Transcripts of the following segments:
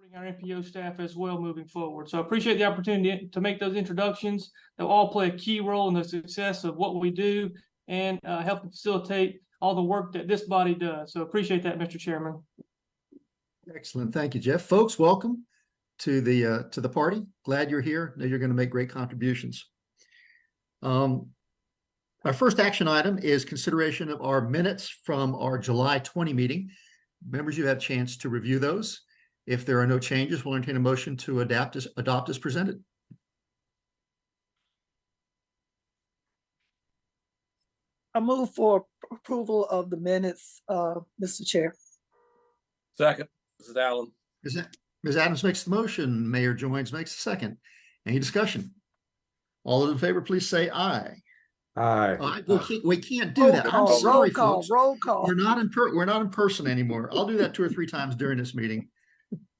supporting our NPO staff as well moving forward. So I appreciate the opportunity to make those introductions. They'll all play a key role in the success of what we do and help facilitate all the work that this body does. So appreciate that, Mr. Chairman. Excellent. Thank you, Jeff. Folks, welcome to the party. Glad you're here. Know you're going to make great contributions. Our first action item is consideration of our minutes from our July 20 meeting. Members, you have a chance to review those. If there are no changes, we'll entertain a motion to adopt as presented. I move for approval of the minutes, Mr. Chair. Second, Mrs. Allen. Ms. Adams makes the motion. Mayor Joines makes the second. Any discussion? All those in favor, please say aye. Aye. We can't do that. I'm sorry, folks. Roll call. We're not in person anymore. I'll do that 2 or 3 times during this meeting.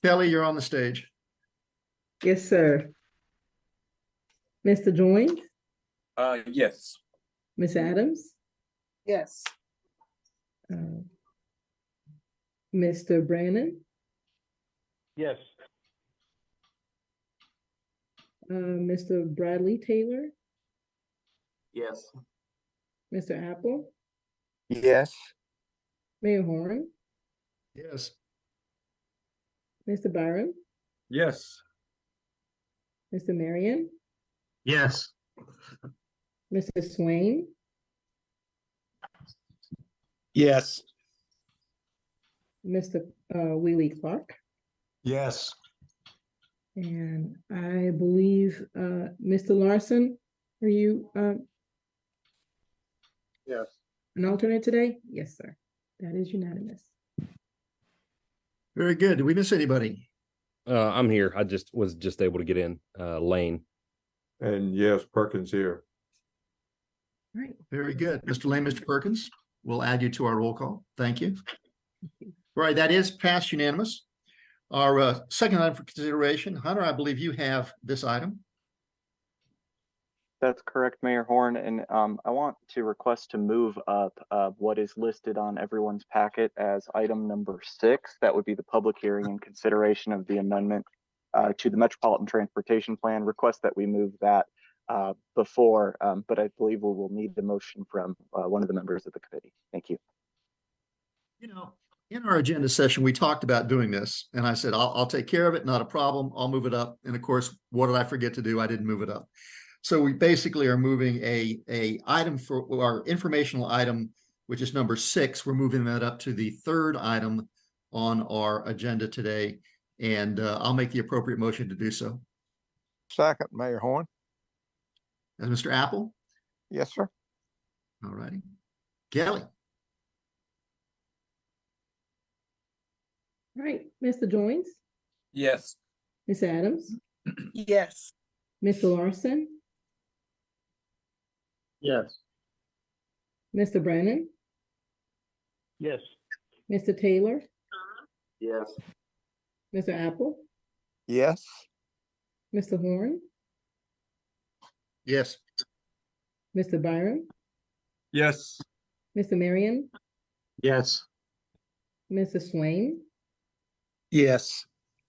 Kelly, you're on the stage. Yes, sir. Mr. Joines, Yes. Miss Adams, Yes. Mr. Brannon, Yes. Mr. Bradley Taylor, Yes. Mr. Apple, Yes. Mayor Horn, Yes. Mr. Byron, Yes. Mr. Marion, Yes. Mr. Swain, Yes. Mr. Wheelie Clark, Yes. and I believe Mr. Larson, are you Yes. an alternate today? Yes, sir. That is unanimous. Very good. Did we miss anybody? I'm here. I was able to get in. Lane. And yes, Perkins here. All right. Very good. Mr. Lane, Mr. Perkins, we'll add you to our roll call. Thank you. All right, that is passed unanimous. Our second item for consideration, Hunter, I believe you have this item. That's correct, Mayor Horn, and I want to request to move up what is listed on everyone's packet as item number 6. That would be the public hearing and consideration of the amendment to the Metropolitan Transportation Plan. Request that we move that before, but I believe we will need the motion from one of the members of the committee. Thank you. You know, in our agenda session, we talked about doing this, and I said, I'll take care of it, not a problem. I'll move it up. And of course, what did I forget to do? I didn't move it up. So we basically are moving a item for our informational item, which is number 6. We're moving that up to the 3rd item on our agenda today. And I'll make the appropriate motion to do so. Second, Mayor Horn. As Mr. Apple? Yes, sir. All righty. Kelly? All right, Mr. Joines, Yes. Miss Adams, Yes. Mr. Larson, Yes. Mr. Brannon, Yes. Mr. Taylor, Yes. Mr. Apple, Yes. Mr. Horn, Yes. Mr. Byron, Yes. Mr. Marion, Yes. Mr. Swain, Yes.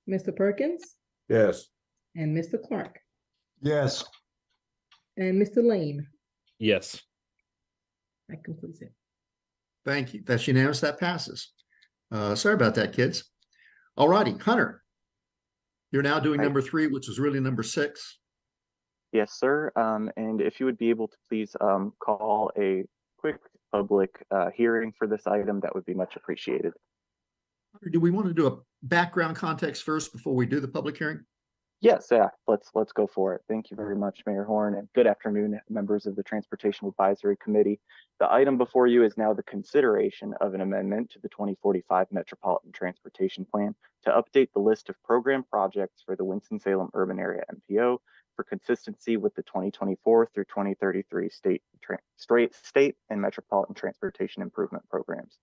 Mr. Perkins, Yes. and Mr. Clark, Yes. and Mr. Lane. Yes. That concludes it. Thank you. That's unanimous. That passes. Sorry about that, kids. All righty. Hunter, you're now doing number 3, which was really number 6. Yes, sir. And if you would be able to please call a quick public hearing for this item, that would be much appreciated. Do we want to do a background context first before we do the public hearing? Yes, yeah, let's go for it. Thank you very much, Mayor Horn, and good afternoon, members of the Transportation Advisory Committee. The item before you is now the consideration of an amendment to the 2045 Metropolitan Transportation Plan to update the list of program projects for the Winston-Salem Urban Area MPO for consistency with the 2024 through 2033 state and metropolitan transportation improvement programs.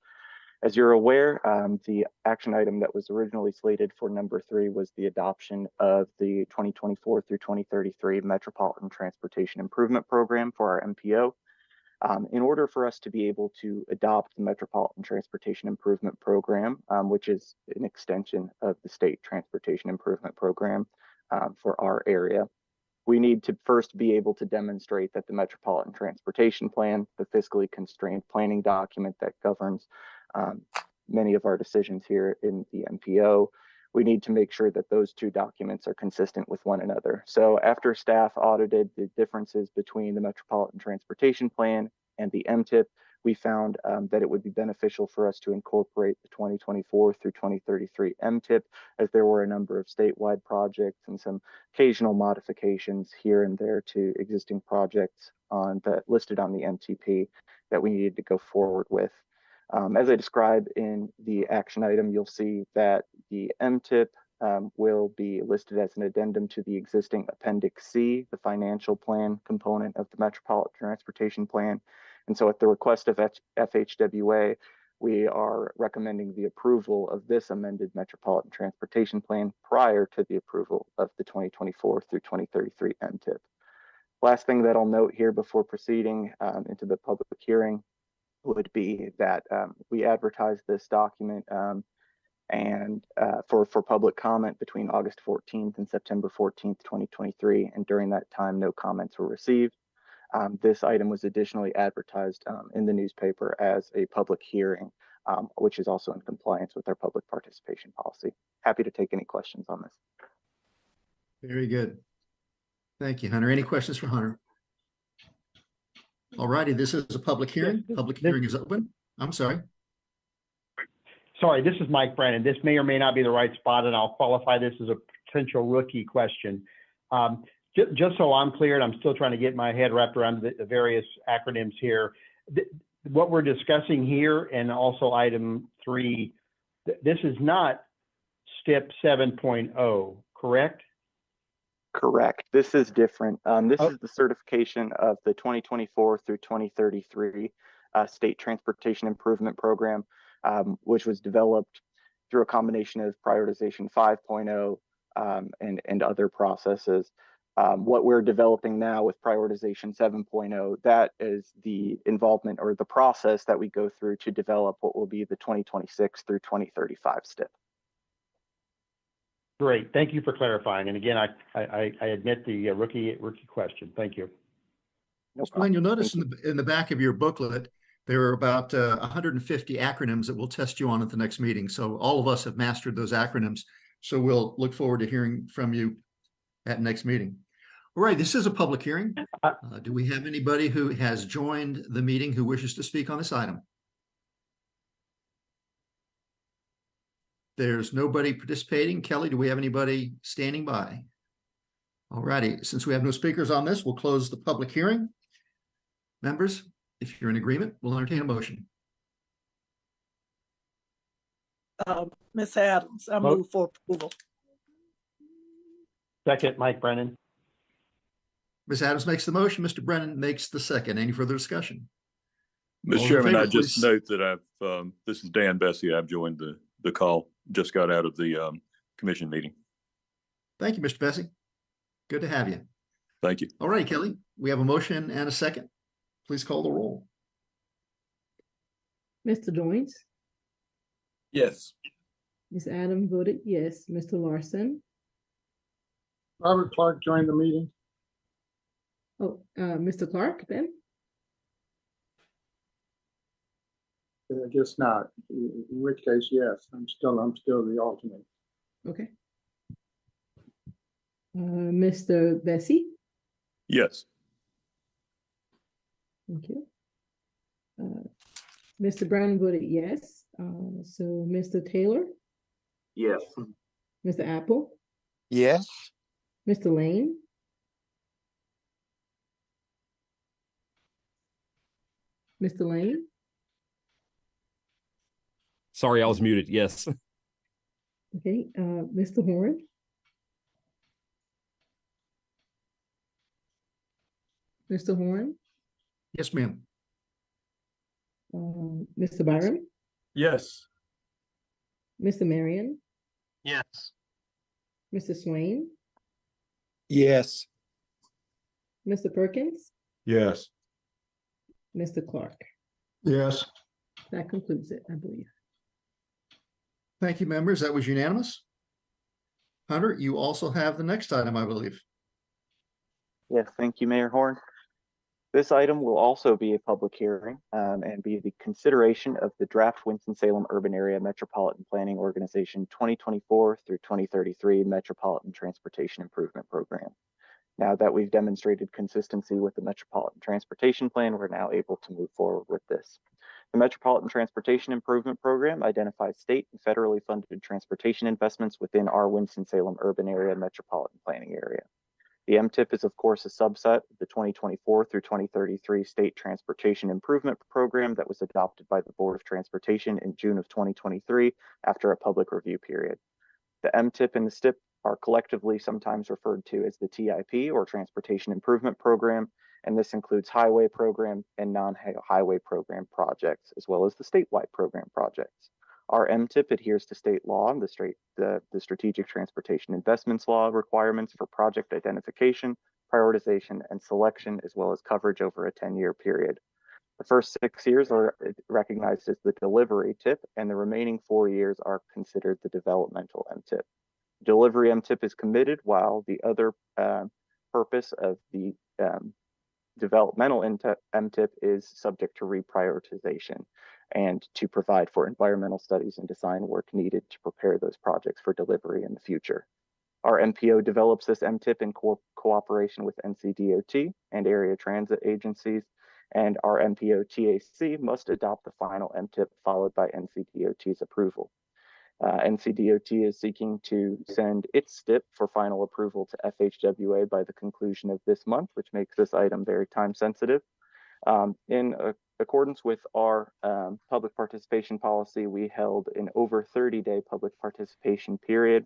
As you're aware, the action item that was originally slated for number 3 was the adoption of the 2024 through 2033 Metropolitan Transportation Improvement Program for our MPO. In order for us to be able to adopt the Metropolitan Transportation Improvement Program, which is an extension of the State Transportation Improvement Program for our area, we need to first be able to demonstrate that the Metropolitan Transportation Plan, the fiscally constrained planning document that governs many of our decisions here in the MPO, we need to make sure that those two documents are consistent with one another. So after staff audited the differences between the Metropolitan Transportation Plan and the MTIP, we found that it would be beneficial for us to incorporate the 2024 through 2033 MTIP, as there were a number of statewide projects and some occasional modifications here and there to existing projects listed on the MTP that we needed to go forward with. As I described in the action item, you'll see that the MTIP will be listed as an addendum to the existing Appendix C, the financial plan component of the Metropolitan Transportation Plan. And so at the request of FHWA, we are recommending the approval of this amended Metropolitan Transportation Plan prior to the approval of the 2024 through 2033 MTIP. Last thing that I'll note here before proceeding into the public hearing would be that we advertised this document and for public comment between August 14th and September 14th, 2023. And during that time, no comments were received. This item was additionally advertised in the newspaper as a public hearing, which is also in compliance with our public participation policy. Happy to take any questions on this. Very good. Thank you, Hunter. Any questions for Hunter? All righty, this is a public hearing. Public hearing is open. I'm sorry. Sorry, this is Mike Brennan. This may or may not be the right spot, and I'll qualify this as a potential rookie question. Just so I'm clear, and I'm still trying to get my head wrapped around the various acronyms here. What we're discussing here, and also item 3, this is not STIP 7.0, correct? Correct. This is different. This is the certification of the 2024 through 2033 State Transportation Improvement Program, which was developed through a combination of prioritization 5.0 and other processes. What we're developing now with prioritization 7.0, that is the involvement or the process that we go through to develop what will be the 2026 through 2035 STIP. Great. Thank you for clarifying. And again, I admit the rookie question. Thank you. No Glenn, you'll notice in the back of your booklet, there are about 150 acronyms that we'll test you on at the next meeting. So all of us have mastered those acronyms. So we'll look forward to hearing from you at next meeting. All right, this is a public hearing. Do we have anybody who has joined the meeting who wishes to speak on this item? There's nobody participating. Kelly, do we have anybody standing by? All righty, since we have no speakers on this, we'll close the public hearing. Members, if you're in agreement, we'll entertain a motion. Ms. Adams, I move for approval. Second, Mike Brennan. Ms. Adams makes the motion. Mr. Brennan makes the second. Any further discussion? Mr. Chairman, I just note that this is Dan Bessie. I've joined the call, just got out of the commission meeting. Thank you, Mr. Bessie. Good to have you. Thank you. All right, Kelly, we have a motion and a second. Please call the roll. Mr. Joins, Yes. Ms. Adams voted yes. Mr. Larson. Robert Clark joined the meeting. Oh, Mr. Clark then? I guess not. In which case, yes, I'm still the alternate. Okay. Mr. Bessie? Yes. Thank you. Mr. Brown voted yes. So Mr. Taylor? Yes. Mr. Apple? Yes. Mr. Lane? Mr. Lane? Sorry, I was muted. Yes. Okay. Mr. Horn? Mr. Horn? Yes, ma'am. Mr. Byram? Yes. Mr. Marion? Yes. Mr. Swain? Yes. Mr. Perkins? Yes. Mr. Clark. Yes. That concludes it, I believe. Thank you, members. That was unanimous. Hunter, you also have the next item, I believe. Yes, thank you, Mayor Horn. This item will also be a public hearing and be the consideration of the draft Winston-Salem Urban Area Metropolitan Planning Organization 2024 through 2033 Metropolitan Transportation Improvement Program. Now that we've demonstrated consistency with the Metropolitan Transportation Plan, we're now able to move forward with this. The Metropolitan Transportation Improvement Program identifies state and federally funded transportation investments within our Winston-Salem Urban Area Metropolitan Planning Area. The MTIP is, of course, a subset of the 2024 through 2033 State Transportation Improvement Program that was adopted by the Board of Transportation in June of 2023 after a public review period. The MTIP and the STIP are collectively sometimes referred to as the TIP, or Transportation Improvement Program, and this includes highway program and non-highway program projects, as well as the statewide program projects. Our MTIP adheres to state law, the Strategic Transportation Investments Law requirements for project identification, prioritization, and selection, as well as coverage over a 10-year period. The first 6 years are recognized as the delivery TIP, and the remaining 4 years are considered the developmental MTIP. Delivery MTIP is committed, while the other purpose of the developmental MTIP is subject to reprioritization and to provide for environmental studies and design work needed to prepare those projects for delivery in the future. Our MPO develops this MTIP in cooperation with NCDOT and area transit agencies, and our MPO TAC must adopt the final MTIP followed by NCDOT's approval. NCDOT is seeking to send its STIP for final approval to FHWA by the conclusion of this month, which makes this item very time sensitive. In accordance with our public participation policy, we held an over 30-day public participation period.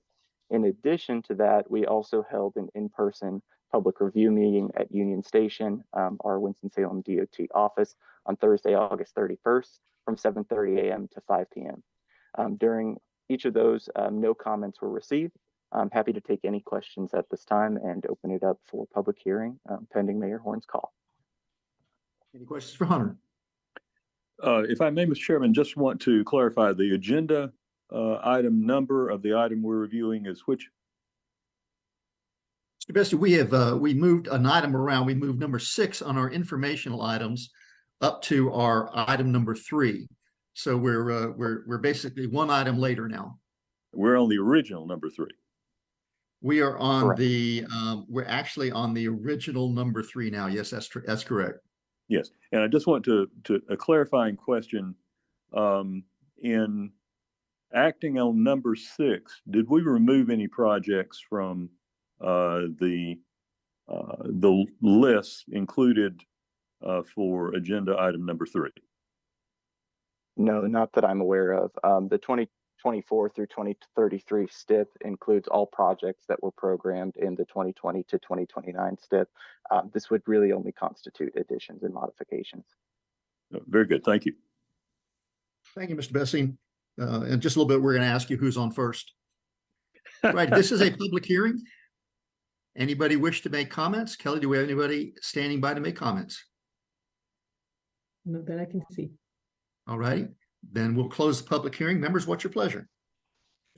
In addition to that, we also held an in-person public review meeting at Union Station, our Winston-Salem DOT office, on Thursday, August 31st from 7:30 a.m. to 5 p.m. During each of those, no comments were received. I'm happy to take any questions at this time and open it up for public hearing pending Mayor Horn's call. Any questions for Hunter? If I may, Mr. Chairman, just want to clarify the agenda item number of the item we're reviewing is which? Mr. Bessie, we have we moved an item around. We moved number 6 on our informational items up to our item number 3. So we're basically one item later now. We're on the original number 3. We are on Correct. the we're actually on the original number 3 now. Yes, that's correct. Yes, and I just want to a clarifying question. In acting on number 6, did we remove any projects from the list included for agenda item number 3? No, not that I'm aware of. The 2024 through 2033 STIP includes all projects that were programmed in the 2020 to 2029 STIP. This would really only constitute additions and modifications. Very good. Thank you. Thank you, Mr. Bessie. In just a little bit, we're going to ask you who's on first. Right. This is a public hearing. Anybody wish to make comments? Kelly, do we have anybody standing by to make comments? No, that I can see. All righty. Then we'll close the public hearing. Members, what's your pleasure?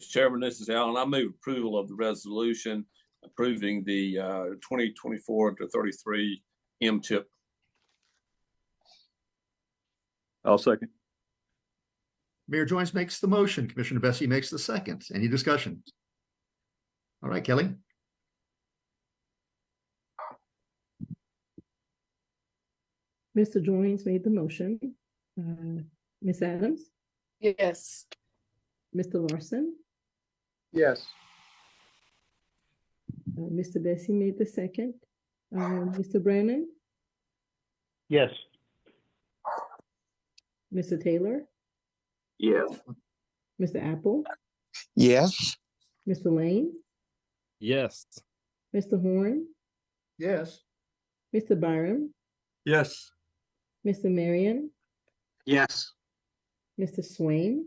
Mr. Chairman, this is Alan. I move approval of the resolution approving the 2024 to 33 MTIP. I'll second. Mayor Joynes makes the motion. Commissioner Bessie makes the second. Any discussion? All right, Kelly. Mr. Joynes made the motion. Ms. Adams, Yes. Mr. Larson, Yes. Mr. Bessie made the second. Mr. Brannon, Yes. Mr. Taylor, Yes. Mr. Apple, Yes. Mr. Lane, Yes. Mr. Horn, Yes. Mr. Byram, Yes. Mr. Marion, Yes. Mr. Swain,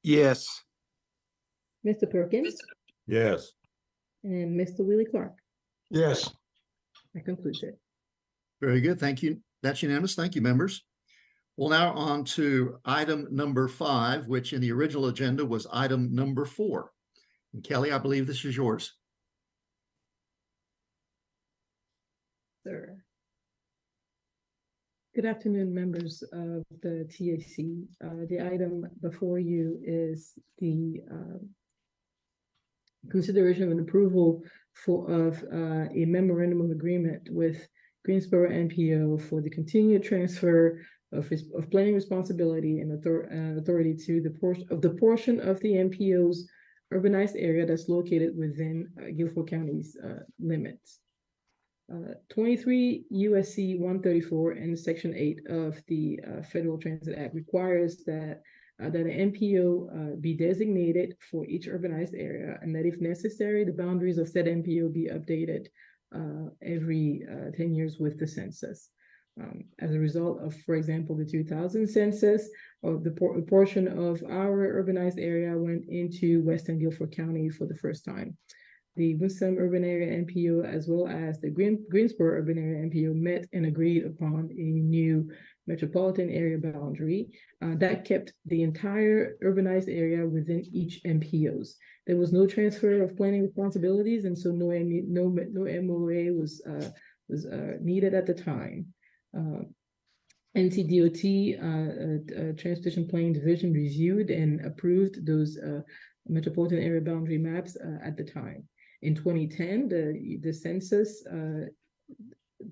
Yes. Mr. Perkins, Yes. and Mr. Willie Clark. Yes. That concludes it. Very good. Thank you. That's unanimous. Thank you, members. Well, now on to item number 5, which in the original agenda was item number 4. And Kelly, I believe this is yours. Sir. Good afternoon, members of the TAC. The item before you is the consideration of an approval of a memorandum of agreement with Greensboro NPO for the continued transfer of planning responsibility and authority to the portion of the NPO's urbanized area that's located within Guilford County's limits. 23 USC 134 and Section 8 of the Federal Transit Act requires that an NPO be designated for each urbanized area, and that if necessary, the boundaries of said NPO be updated every 10 years with the census. As a result of, for example, the 2000 census, or the portion of our urbanized area went into Western Guilford County for the first time. The Winston Urban Area NPO, as well as the Greensboro Urban Area NPO, met and agreed upon a new metropolitan area boundary that kept the entire urbanized area within each NPOs. There was no transfer of planning responsibilities, and so no MOA was needed at the time. NCDOT Transportation Planning Division reviewed and approved those metropolitan area boundary maps at the time. In 2010, the census,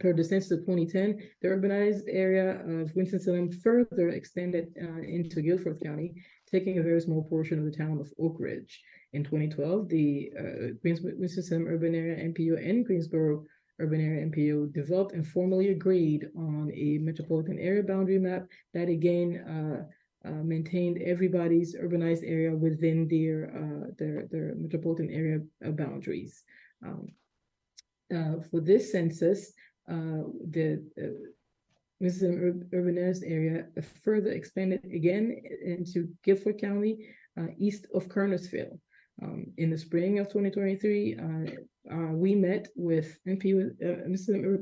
per the census of 2010, the urbanized area of Winston-Salem further extended into Guilford County, taking a very small portion of the town of Oak Ridge. In 2012, the Winston-Salem Urban Area NPO and Greensboro Urban Area NPO developed and formally agreed on a metropolitan area boundary map that again maintained everybody's urbanized area within their metropolitan area boundaries. For this census, the urbanized area further expanded again into Guilford County, east of Kernersville. In the spring of 2023, we met with NPO,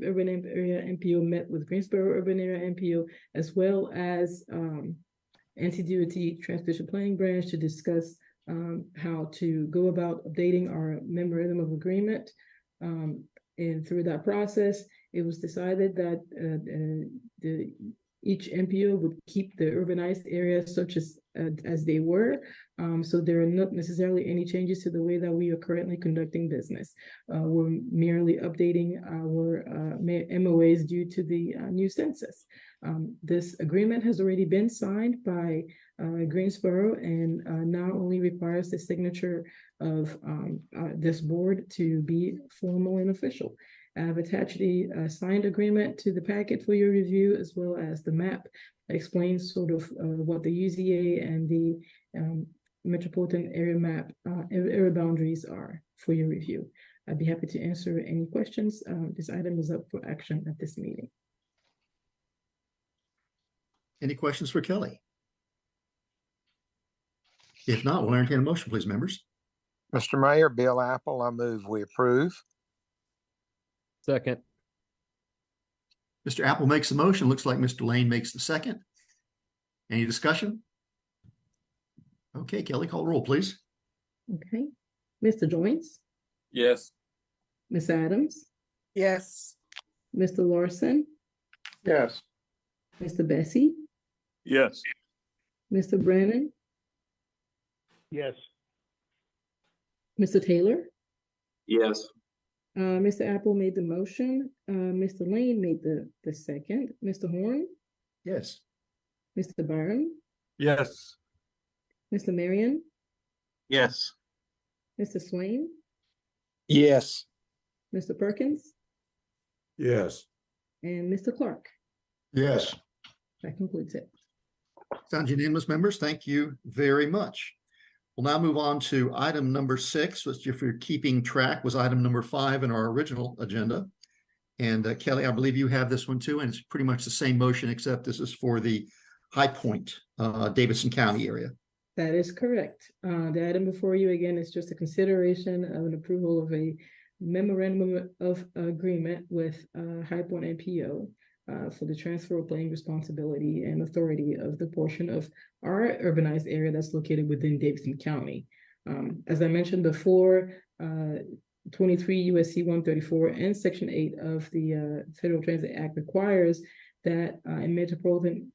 Urban Area NPO met with Greensboro Urban Area NPO, as well as NCDOT Transportation Planning Branch to discuss how to go about updating our memorandum of agreement. And through that process, it was decided that each NPO would keep the urbanized areas such as they were. So there are not necessarily any changes to the way that we are currently conducting business. We're merely updating our MOAs due to the new census. This agreement has already been signed by Greensboro and now only requires the signature of this board to be formal and official. I've attached the signed agreement to the packet for your review, as well as the map that explains sort of what the UZA and the metropolitan area map, area boundaries are for your review. I'd be happy to answer any questions. This item is up for action at this meeting. Any questions for Kelly? If not, we'll entertain a motion, please, members. Mr. Mayor, Bill Apple, I move we approve. Second. Mr. Apple makes the motion. Looks like Mr. Lane makes the second. Any discussion? Okay, Kelly, call the roll, please. Okay. Mr. Joynes? Yes. Ms. Adams? Yes. Mr. Larson? Yes. Mr. Bessie? Yes. Mr. Brennan? Yes. Mr. Taylor? Yes. Mr. Apple made the motion. Mr. Lane made the second. Mr. Horn? Yes. Mr. Byron? Yes. Mr. Marion? Yes. Mr. Swain? Yes. Mr. Perkins? Yes. And Mr. Clark? Yes. That concludes it. Sounds unanimous, members. Thank you very much. We'll now move on to item number 6, which, if you're keeping track, was item number 5 in our original agenda. And Kelly, I believe you have this one too, and it's pretty much the same motion, except this is for the High Point, Davidson County area. That is correct. The item before you again is just a consideration of an approval of a memorandum of agreement with High Point NPO. for the transfer of planning responsibility and authority of the portion of our urbanized area that's located within Davidson County. As I mentioned before, 23 USC 134 and Section 8 of the Federal Transit Act requires that a metropolitan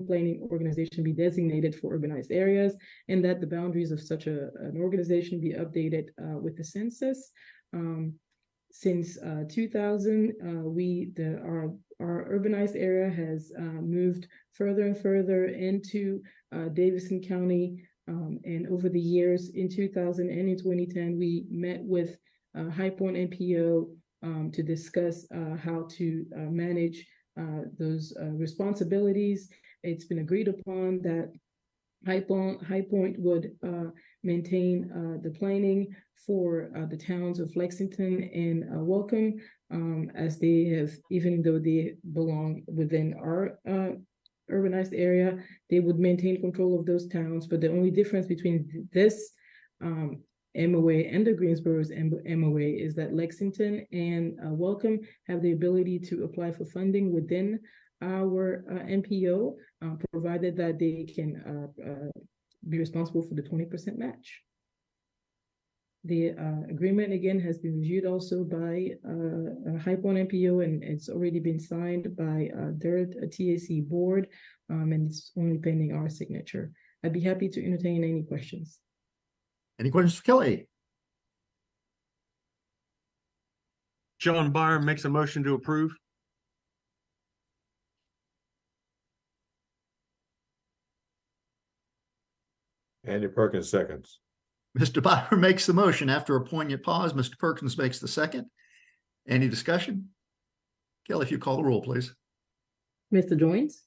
planning organization be designated for urbanized areas, and that the boundaries of such an organization be updated with the census. Since 2000, our urbanized area has moved further and further into Davidson County. And over the years, in 2000 and in 2010, we met with High Point NPO to discuss how to manage those responsibilities. It's been agreed upon that High Point would maintain the planning for the towns of Lexington and Welcome, as they have, even though they belong within our urbanized area, they would maintain control of those towns. But the only difference between this MOA and the Greensboro's MOA is that Lexington and Welcome have the ability to apply for funding within our MPO, provided that they can be responsible for the 20% match. The agreement, again, has been reviewed also by High Point MPO, and it's already been signed by their TAC board, and it's only pending our signature. I'd be happy to entertain any questions. Any questions for Kelly? John Byron makes a motion to approve. Andy Perkins seconds. Mr. Byron makes the motion. After a poignant pause, Mr. Perkins makes the second. Any discussion? Kelly, if you call the roll, please. Mr. Joins?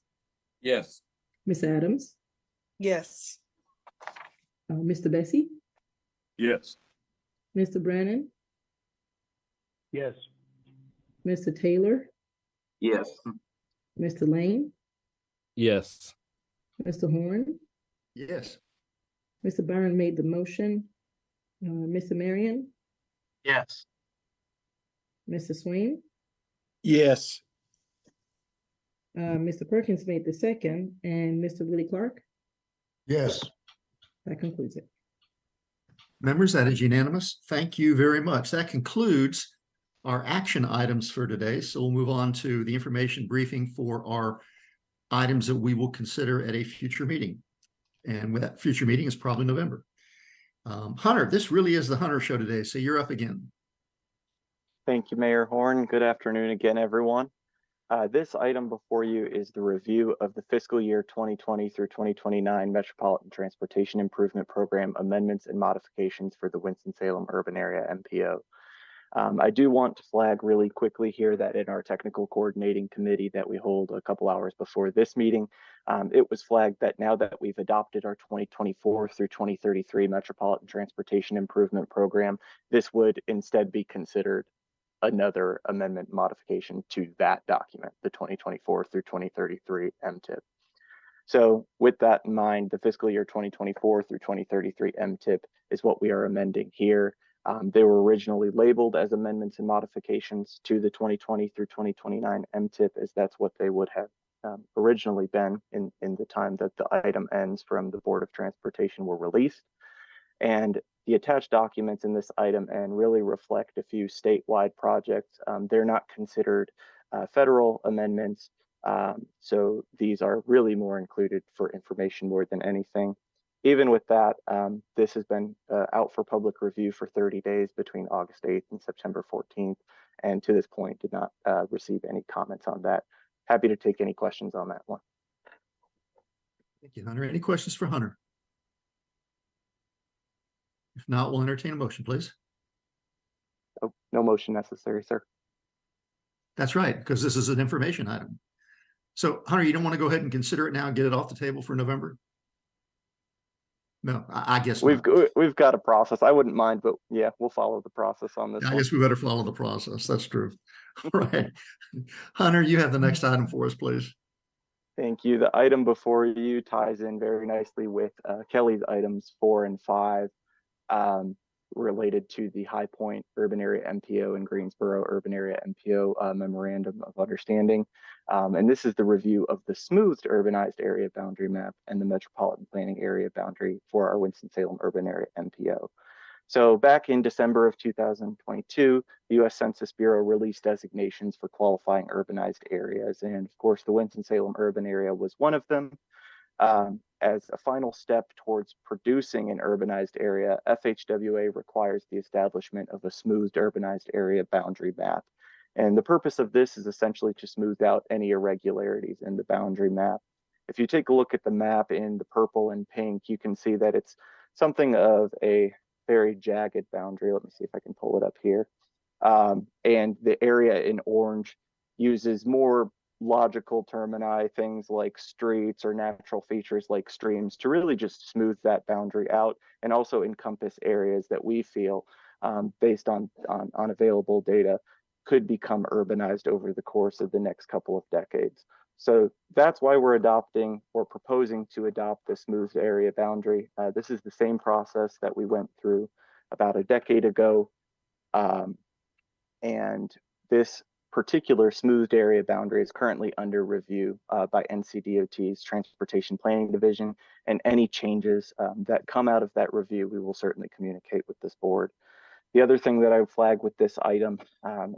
Yes. Ms. Adams? Yes. Mr. Bessie? Yes. Mr. Brannon? Yes. Mr. Taylor? Yes. Mr. Lane? Yes. Mr. Horn? Yes. Mr. Byron made the motion. Mr. Marion? Yes. Mr. Swain? Yes. Mr. Perkins made the second, and Mr. Willie Clark? Yes. That concludes it. Members, that is unanimous. Thank you very much. That concludes our action items for today. So we'll move on to the information briefing for our items that we will consider at a future meeting. And with that future meeting is probably November. Hunter, this really is the Hunter show today, so you're up again. Thank you, Mayor Horn. Good afternoon again, everyone. This item before you is the review of the fiscal year 2020 through 2029 Metropolitan Transportation Improvement Program amendments and modifications for the Winston-Salem Urban Area MPO. I do want to flag really quickly here that in our technical coordinating committee that we hold a couple hours before this meeting, it was flagged that now that we've adopted our 2024 through 2033 Metropolitan Transportation Improvement Program, this would instead be considered another amendment modification to that document, the 2024 through 2033 MTIP. So with that in mind, the fiscal year 2024 through 2033 MTIP is what we are amending here. They were originally labeled as amendments and modifications to the 2020 through 2029 MTIP, as that's what they would have originally been in the time that the item ends from the Board of Transportation were released. And the attached documents in this item and really reflect a few statewide projects. They're not considered federal amendments. So these are really more included for information more than anything. Even with that, this has been out for public review for 30 days between August 8th and September 14th. And to this point, did not receive any comments on that. Happy to take any questions on that one. Thank you, Hunter. Any questions for Hunter? If not, we'll entertain a motion, please. Oh, no motion necessary, sir. That's right, because this is an information item. So, Hunter, you don't want to go ahead and consider it now and get it off the table for November? No, I guess we've got a process. I wouldn't mind, but yeah, we'll follow the process on this. I guess we better follow the process. That's true. All right. Hunter, you have the next item for us, please. Thank you. The item before you ties in very nicely with Kelly's items 4 and 5. related to the High Point Urban Area MPO and Greensboro Urban Area MPO Memorandum of Understanding. And this is the review of the smoothed urbanized area boundary map and the metropolitan planning area boundary for our Winston-Salem Urban Area MPO. So back in December of 2022, the U.S. Census Bureau released designations for qualifying urbanized areas. And of course, the Winston-Salem urban area was one of them. As a final step towards producing an urbanized area, FHWA requires the establishment of a smoothed urbanized area boundary map. And the purpose of this is essentially to smooth out any irregularities in the boundary map. If you take a look at the map in the purple and pink, you can see that it's something of a very jagged boundary. Let me see if I can pull it up here. And the area in orange uses more logical termini, things like streets or natural features like streams, to really just smooth that boundary out and also encompass areas that we feel, based on available data, could become urbanized over the course of the next couple of decades. So that's why we're adopting or proposing to adopt the smoothed area boundary. This is the same process that we went through about a decade ago. And this particular smoothed area boundary is currently under review by NCDOT's Transportation Planning Division, and any changes that come out of that review, we will certainly communicate with this board. The other thing that I would flag with this item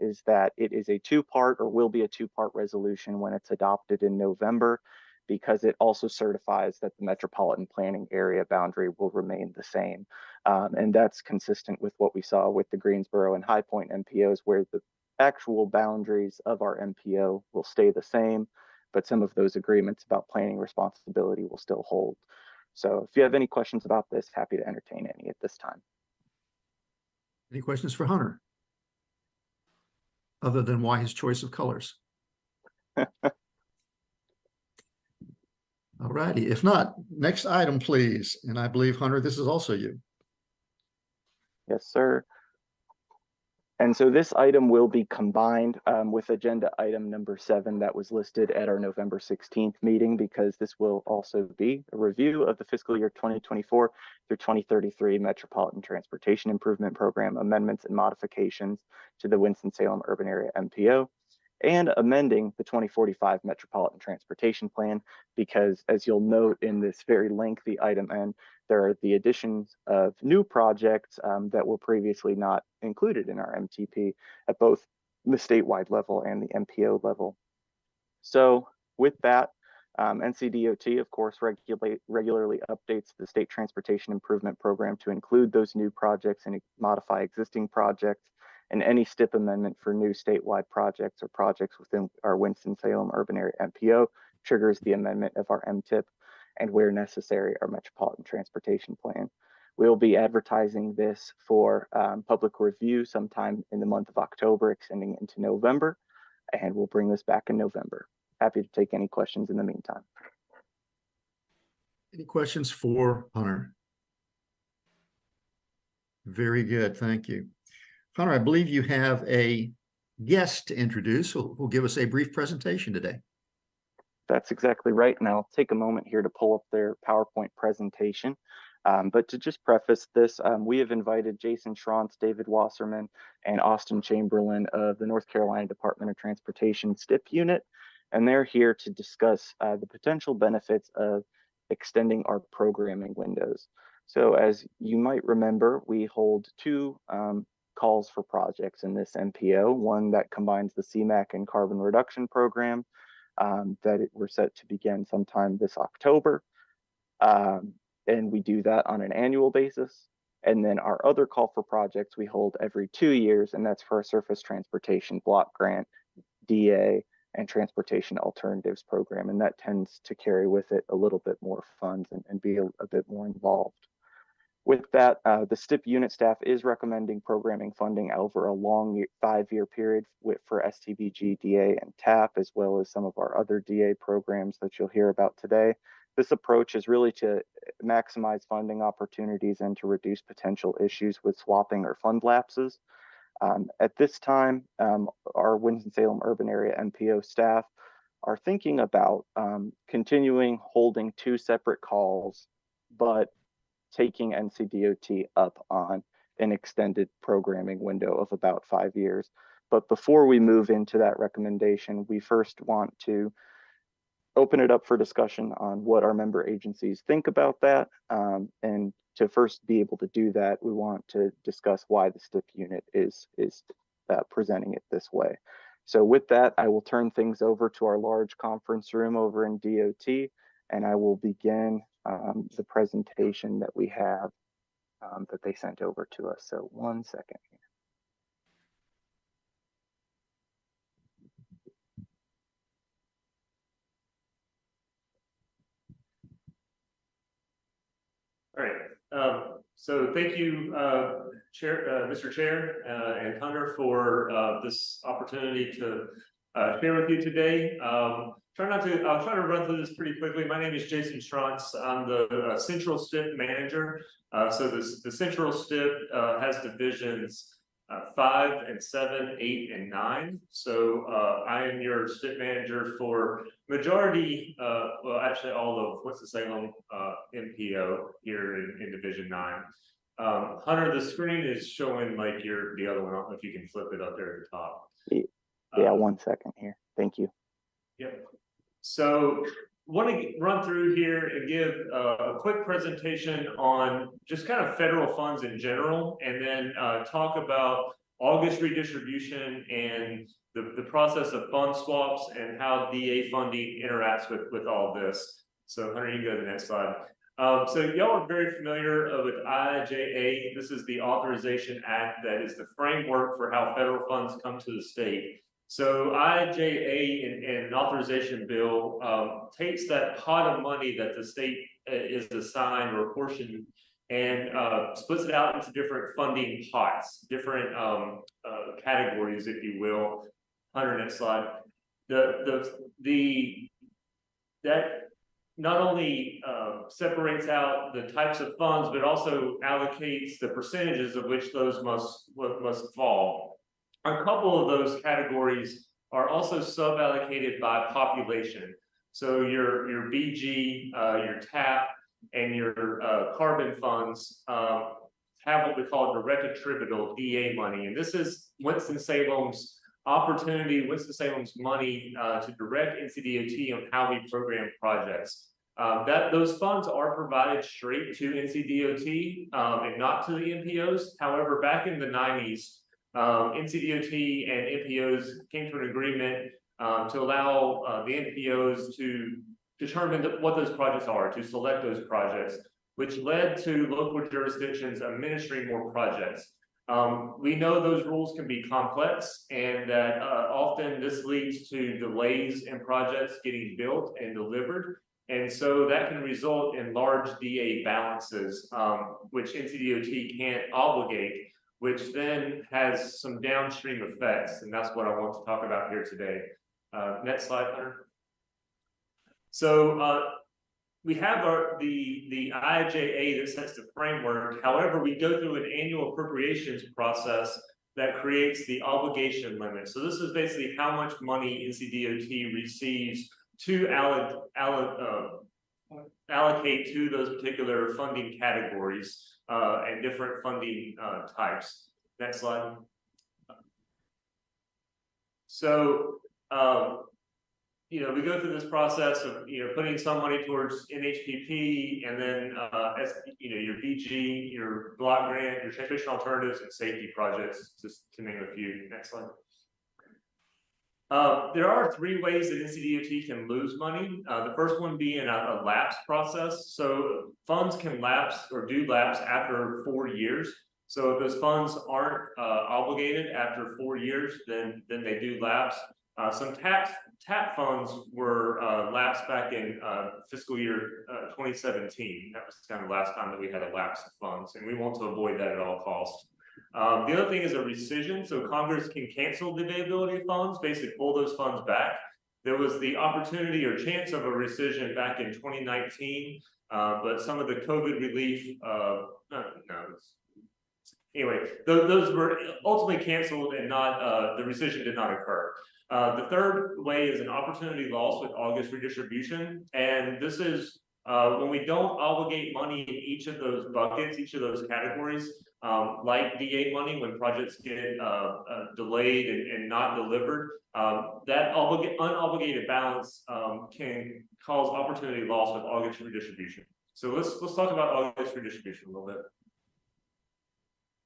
is that it is a two-part, or will be a two-part resolution when it's adopted in November, because it also certifies that the metropolitan planning area boundary will remain the same. And that's consistent with what we saw with the Greensboro and High Point MPOs, where the actual boundaries of our MPO will stay the same, but some of those agreements about planning responsibility will still hold. So if you have any questions about this, happy to entertain any at this time. Any questions for Hunter? Other than why his choice of colors? All righty. If not, next item, please. And I believe, Hunter, this is also you. Yes, sir. And so this item will be combined with agenda item number 7 that was listed at our November 16th meeting, because this will also be a review of the fiscal year 2024 through 2033 Metropolitan Transportation Improvement Program amendments and modifications to the Winston-Salem Urban Area MPO, and amending the 2045 Metropolitan Transportation Plan, because as you'll note in this very lengthy item N, there are the additions of new projects that were previously not included in our MTP at both the statewide level and the MPO level. So with that, NCDOT, of course, regularly updates the State Transportation Improvement Program to include those new projects and modify existing projects, and any STIP amendment for new statewide projects or projects within our Winston-Salem Urban Area MPO triggers the amendment of our MTIP, and where necessary, our Metropolitan Transportation Plan. We'll be advertising this for public review sometime in the month of October, extending into November, and we'll bring this back in November. Happy to take any questions in the meantime. Any questions for Hunter? Very good, thank you. Hunter, I believe you have a guest to introduce who'll give us a brief presentation today. That's exactly right. And I'll take a moment here to pull up their PowerPoint presentation. But to just preface this, we have invited Jason Schrantz, David Wasserman, and Austin Chamberlain of the North Carolina Department of Transportation STIP unit. And they're here to discuss the potential benefits of extending our programming windows. So as you might remember, we hold two calls for projects in this MPO, one that combines the CMAQ and carbon reduction program that we're set to begin sometime this October. And we do that on an annual basis. And then our other call for projects we hold every 2 years, and that's for our Surface Transportation Block Grant, DA, and Transportation Alternatives Program. And that tends to carry with it a little bit more funds and be a bit more involved. With that, the STIP unit staff is recommending programming funding over a long 5-year period for STBG, DA, and TAP, as well as some of our other DA programs that you'll hear about today. This approach is really to maximize funding opportunities and to reduce potential issues with swapping or fund lapses. At this time, our Winston-Salem Urban Area MPO staff are thinking about continuing holding 2 separate calls, but taking NCDOT up on an extended programming window of about 5 years. But before we move into that recommendation, we first want to open it up for discussion on what our member agencies think about that. And to first be able to do that, we want to discuss why the STIP unit is presenting it this way. So with that, I will turn things over to our large conference room over in DOT, and I will begin the presentation that we have that they sent over to us. So 1 second here. All right. So thank you, Mr. Chair and Hunter, for this opportunity to share with you today. I'll try to run through this pretty quickly. My name is Jason Strantz. I'm the Central STIP manager. So the Central STIP has divisions 5 and 7, 8, and 9. So I am your STIP manager for majority, well, actually all of Winston-Salem MPO here in Division 9. Hunter, the screen is showing like the other one. I don't know if you can flip it up there at the top. Yeah, 1 second here. Thank you. Yep. So want to run through here and give a quick presentation on just kind of federal funds in general, and then talk about August redistribution and the process of fund swaps and how DA funding interacts with all this. So Hunter, you can go to the next slide. So y'all are very familiar with IIJA. This is the Authorization Act that is the framework for how federal funds come to the state. So IIJA and an authorization bill takes that pot of money that the state is assigned or apportioned and splits it out into different funding pots, different categories, if you will. Hunter, next slide. That not only separates out the types of funds, but also allocates the percentages of which those must fall. A couple of those categories are also sub-allocated by population. So your BG, your TAC, and your carbon funds have what we call direct attributable DA money. And this is Winston-Salem's opportunity, Winston-Salem's money to direct NCDOT on how we program projects. Those funds are provided straight to NCDOT and not to the MPOs. However, back in the 90s, NCDOT and MPOs came to an agreement to allow the MPOs to determine what those projects are, to select those projects, which led to local jurisdictions administering more projects. We know those rules can be complex, and that often this leads to delays in projects getting built and delivered. And so that can result in large DA balances, which NCDOT can't obligate, which then has some downstream effects. And that's what I want to talk about here today. Next slide, Hunter. So we have the IIJA that sets the framework. However, we go through an annual appropriations process that creates the obligation limit. So this is basically how much money NCDOT receives to allocate to those particular funding categories and different funding types. Next slide. So, we go through this process of, putting some money towards NHPP, and then, your BG, your block grant, your transportation alternatives, and safety projects, just to name a few. Next slide. There are 3 ways that NCDOT can lose money. The first one being a lapse process. So funds can lapse or do lapse after 4 years. So if those funds aren't obligated after 4 years, then they do lapse. Some TAC funds were lapsed back in fiscal year 2017. That was kind of the last time that we had a lapse of funds, and we want to avoid that at all costs. The other thing is a rescission. So Congress can cancel the availability of funds, basically pull those funds back. There was the opportunity or chance of a rescission back in 2019, but some of the COVID relief, anyway, those were ultimately canceled, and the rescission did not occur. The third way is an opportunity loss with August redistribution, and this is When we don't obligate money in each of those buckets, each of those categories, like DA money, when projects get delayed and not delivered, that unobligated balance can cause opportunity loss with August redistribution. So let's talk about August redistribution a little bit.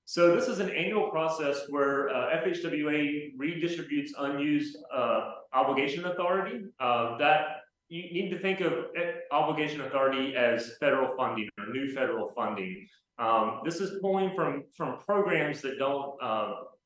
So this is an annual process where FHWA redistributes unused obligation authority. That you need to think of obligation authority as federal funding or new federal funding. This is pulling from programs that don't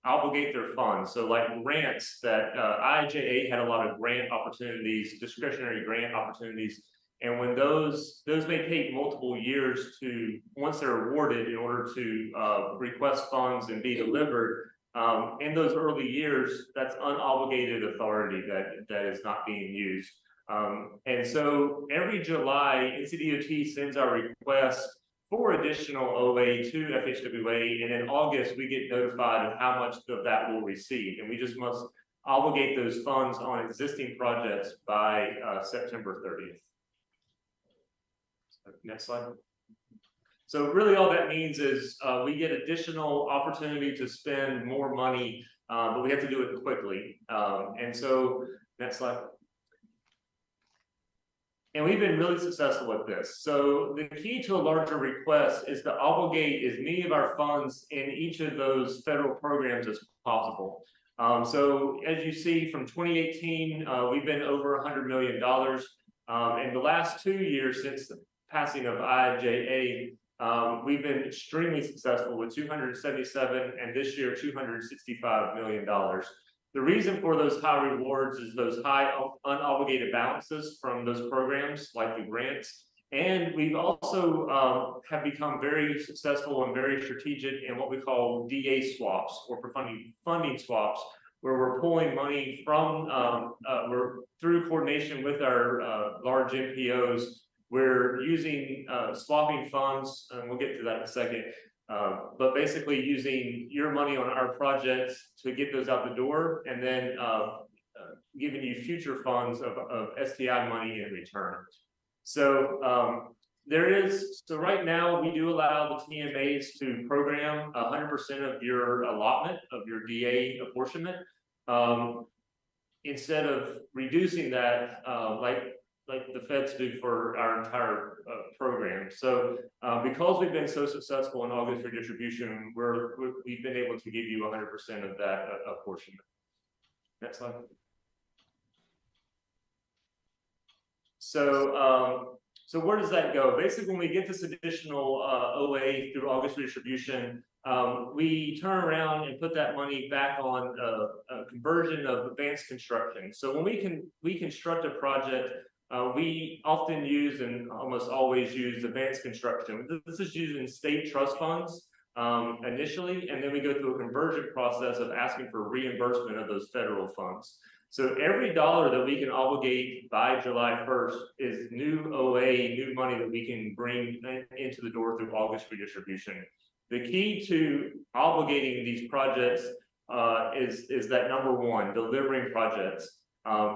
obligate their funds. So like grants that IIJA had a lot of grant opportunities, discretionary grant opportunities. And when those may take multiple years to, once they're awarded in order to request funds and be delivered, in those early years, that's unobligated authority that is not being used. And so every July, NCDOT sends our request for additional OA to FHWA, and in August, we get notified of how much of that we'll receive. And we just must obligate those funds on existing projects by September 30th. Next slide. So really all that means is we get additional opportunity to spend more money, but we have to do it quickly. And so next slide. And we've been really successful with this. So the key to a larger request is to obligate as many of our funds in each of those federal programs as possible. So as you see from 2018, we've been over $100 million. In the last 2 years since the passing of IIJA, we've been extremely successful with 277 and this year $265 million. The reason for those high rewards is those high unobligated balances from those programs like the grants. And we've also have become very successful and very strategic in what we call DA swaps or funding swaps, where we're pulling money from, we're through coordination with our large MPOs, we're using swapping funds, and we'll get to that in a second, but basically using your money on our projects to get those out the door, and then giving you future funds of STI money in return. So so right now we do allow the TMAs to program 100% of your allotment of your DA apportionment, instead of reducing that like the feds do for our entire program. So because we've been so successful in August redistribution, we've been able to give you 100% of that apportionment. Next slide. So where does that go? Basically, when we get this additional OA through August redistribution, we turn around and put that money back on a conversion of advanced construction. So when we construct a project, we often use and almost always use advanced construction. This is using state trust funds initially, and then we go through a conversion process of asking for reimbursement of those federal funds. So every dollar that we can obligate by July 1st is new OA, new money that we can bring into the door through August redistribution. The key to obligating these projects is that number one, delivering projects.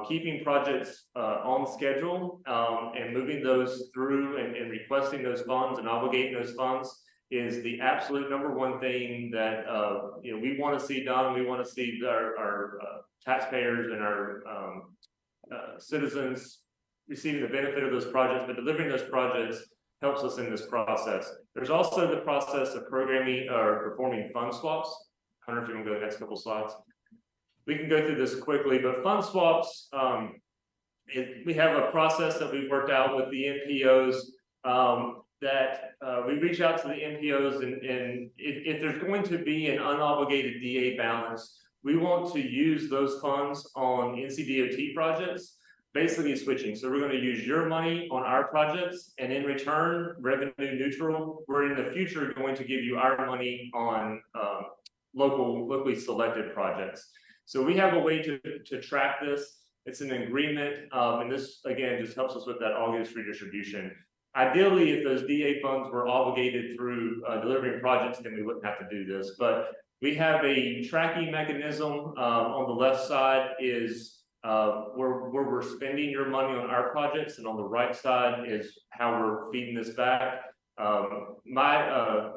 Keeping projects on schedule and moving those through and requesting those funds and obligating those funds is the absolute number one thing that we want to see done. We want to see our taxpayers and our citizens receiving the benefit of those projects, but delivering those projects helps us in this process. There's also the process of programming or performing fund swaps. I don't know if you want to go to the next couple slides. We can go through this quickly, but fund swaps, we have a process that we've worked out with the MPOs that we reach out to the MPOs and if there's going to be an unobligated DA balance, we want to use those funds on NCDOT projects, basically switching. So we're going to use your money on our projects, and in return, revenue neutral, we're in the future going to give you our money on locally selected projects. So we have a way to track this. It's an agreement, and this again just helps us with that August redistribution. Ideally, if those DA funds were obligated through delivering projects, then we wouldn't have to do this. But we have a tracking mechanism. On the left side is where we're spending your money on our projects, and on the right side is how we're feeding this back. My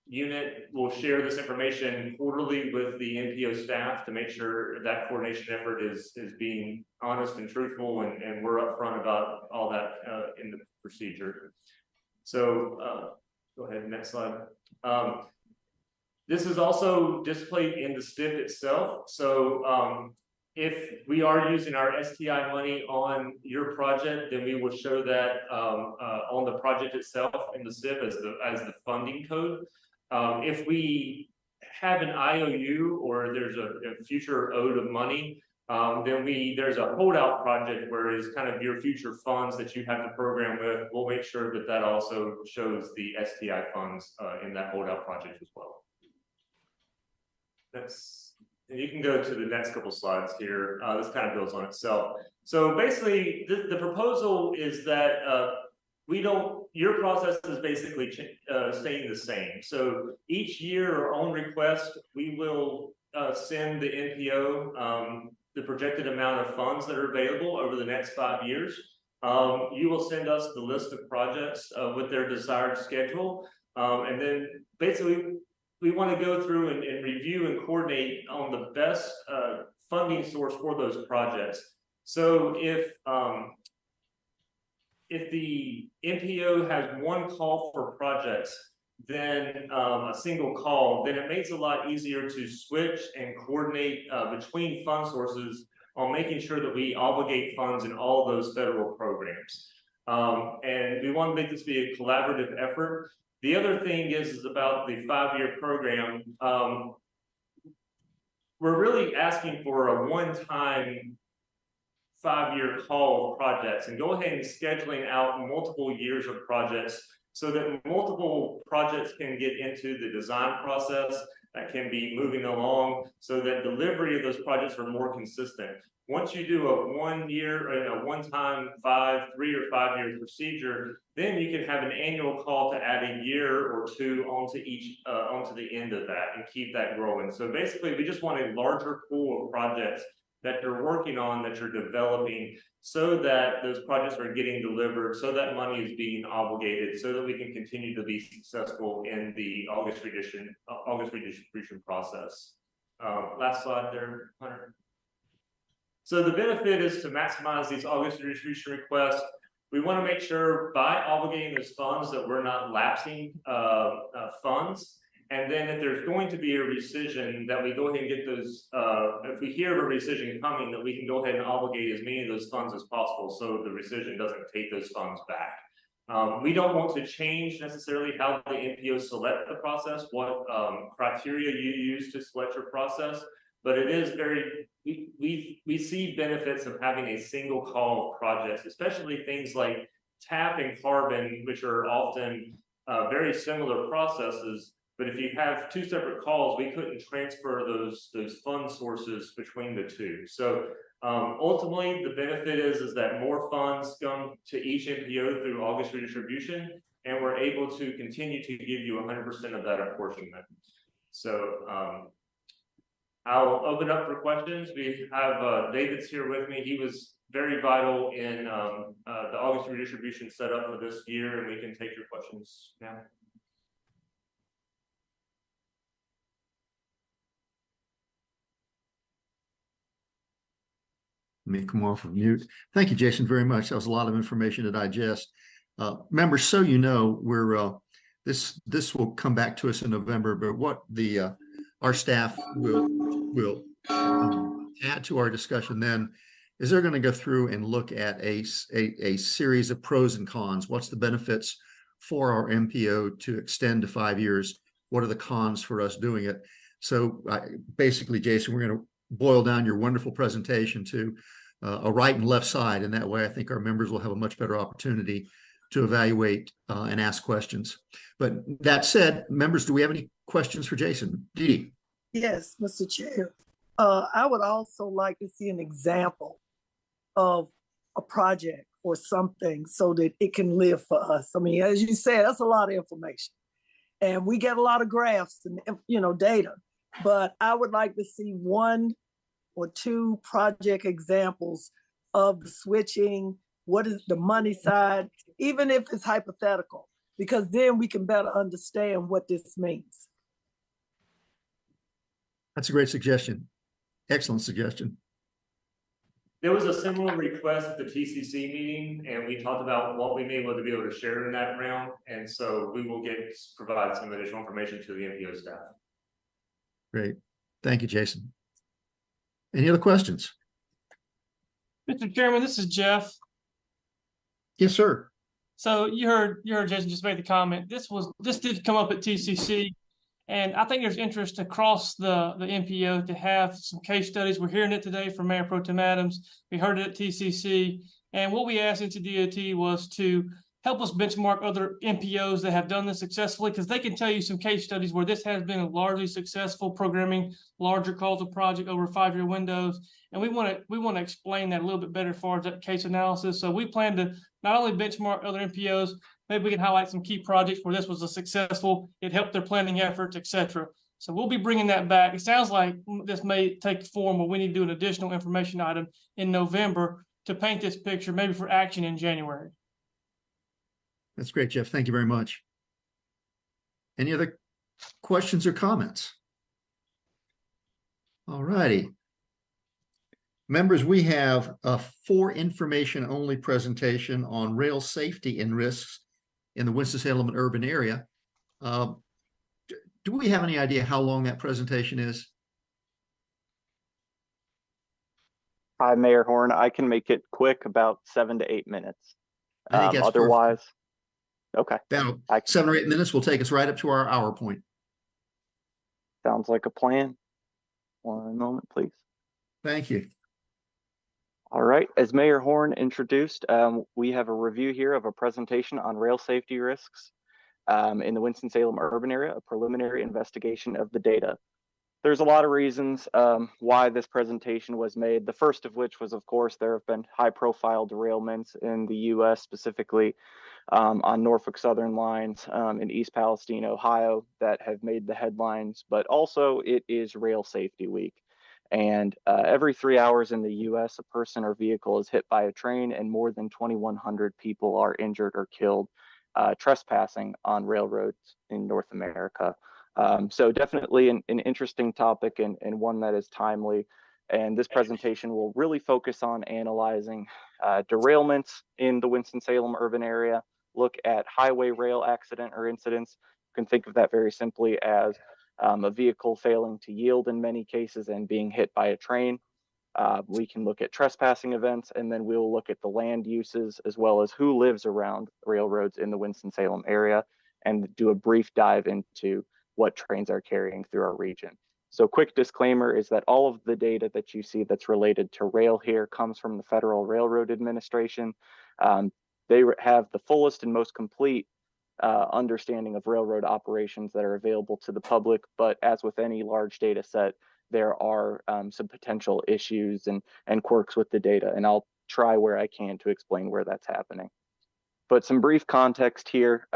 unit will share this information quarterly with the NPO staff to make sure that coordination effort is being honest and truthful, and we're upfront about all that in the procedure. So go ahead, next slide. This is also displayed in the STIP itself. So if we are using our STI money on your project, then we will show that on the project itself in the STIP as the funding code. If we have an IOU or there's a future owed of money, then there's a holdout project where it's kind of your future funds that you have to program with. We'll make sure that that also shows the STI funds in that holdout project as well. And you can go to the next couple slides here. This kind of builds on itself. So basically, the proposal is that your process is basically staying the same. So each year or on request, we will send the NPO the projected amount of funds that are available over the next 5 years. You will send us the list of projects with their desired schedule. And then basically, we want to go through and review and coordinate on the best funding source for those projects. So if the NPO has one call for projects, then a single call, then it makes it a lot easier to switch and coordinate between fund sources on making sure that we obligate funds in all those federal programs. And we want to make this be a collaborative effort. The other thing is about the 5-year program. We're really asking for a one-time 5-year call of projects, and go ahead and scheduling out multiple years of projects so that multiple projects can get into the design process that can be moving along, so that delivery of those projects are more consistent. Once you do a 1 year, a one-time 3 or 5 year procedure, then you can have an annual call to add a year or two onto the end of that and keep that growing. So basically, we just want a larger pool of projects that you're working on, that you're developing, so that those projects are getting delivered, so that money is being obligated, so that we can continue to be successful in the August redistribution process. Last slide there, Hunter. So the benefit is to maximize these August redistribution requests. We want to make sure by obligating those funds that we're not lapsing funds. And then if there's going to be a rescission, that we go ahead and get those, if we hear of a rescission coming, that we can go ahead and obligate as many of those funds as possible, so the rescission doesn't take those funds back. We don't want to change necessarily how the NPOs select the process, what criteria you use to select your process, but it is we see benefits of having a single call of projects, especially things like TAC and carbon, which are often very similar processes. But if you have two separate calls, we couldn't transfer those fund sources between the two. So ultimately, the benefit is that more funds come to each NPO through August redistribution, and we're able to continue to give you 100% of that apportionment. So I'll open up for questions. We have David's here with me. He was very vital in the August redistribution setup for this year, and we can take your questions now. Let me come off of mute. Thank you, Jason, very much. That was a lot of information to digest. Members, so you know, we're this will come back to us in November, but what our staff will add to our discussion then is they're going to go through and look at a series of pros and cons. What's the benefits for our MPO to extend to 5 years? What are the cons for us doing it? So basically, Jason, we're going to boil down your wonderful presentation to a right and left side. And that way, I think our members will have a much better opportunity to evaluate and ask questions. But that said, members, do we have any questions for Jason? Dee Dee? Yes, Mr. Chair. I would also like to see an example of a project or something so that it can live for us. I mean, as you said, that's a lot of information. And we get a lot of graphs and, data. But I would like to see one or two project examples of the switching, what is the money side, even if it's hypothetical, because then we can better understand what this means. That's a great suggestion. Excellent suggestion. There was a similar request at the TCC meeting, and we talked about what we may want to be able to share in that round. And so we will provide some additional information to the MPO staff. Great. Thank you, Jason. Any other questions? Mr. Chairman, this is Jeff. Yes, sir. So you heard Jason just made the comment. This did come up at TCC, and I think there's interest across the MPO to have some case studies. We're hearing it today from Mayor Pro Tem Adams. We heard it at TCC, and what we asked NCDOT was to help us benchmark other MPOs that have done this successfully, because they can tell you some case studies where this has been a largely successful programming larger causal project over 5-year windows. And we want to explain that a little bit better as far as that case analysis. So we plan to not only benchmark other MPOs, maybe we can highlight some key projects where this was a successful, it helped their planning efforts, et cetera. So we'll be bringing that back. It sounds like this may take form where we need to do an additional information item in November to paint this picture, maybe for action in January. That's great, Jeff. Thank you very much. Any other questions or comments? All righty. Members, we have a for information only presentation on rail safety and risks in the Winston-Salem and urban area. Do we have any idea how long that presentation is? Hi, Mayor Horn. I can make it quick, about 7 to 8 minutes. I think that's otherwise, perfect. Okay. About 7 or 8 minutes will take us right up to our hour point. Sounds like a plan. One moment, please. Thank you. All right, as Mayor Horn introduced, we have a review here of a presentation on rail safety risks in the Winston-Salem urban area, a preliminary investigation of the data. There's a lot of reasons why this presentation was made. The first of which was, of course, there have been high-profile derailments in the U.S., specifically on Norfolk Southern lines in East Palestine, Ohio, that have made the headlines, but also it is Rail Safety Week. And every 3 hours in the US, a person or vehicle is hit by a train, and more than 2,100 people are injured or killed trespassing on railroads in North America. So definitely an interesting topic and one that is timely. And this presentation will really focus on analyzing derailments in the Winston-Salem urban area, look at highway rail accident or incidents. You can think of that very simply as a vehicle failing to yield in many cases and being hit by a train. We can look at trespassing events, and then we'll look at the land uses as well as who lives around railroads in the Winston-Salem area, and do a brief dive into what trains are carrying through our region. So quick disclaimer is that all of the data that you see that's related to rail here comes from the Federal Railroad Administration. They have the fullest and most complete understanding of railroad operations that are available to the public, but as with any large data set, there are some potential issues and quirks with the data, and I'll try where I can to explain where that's happening. But some brief context here,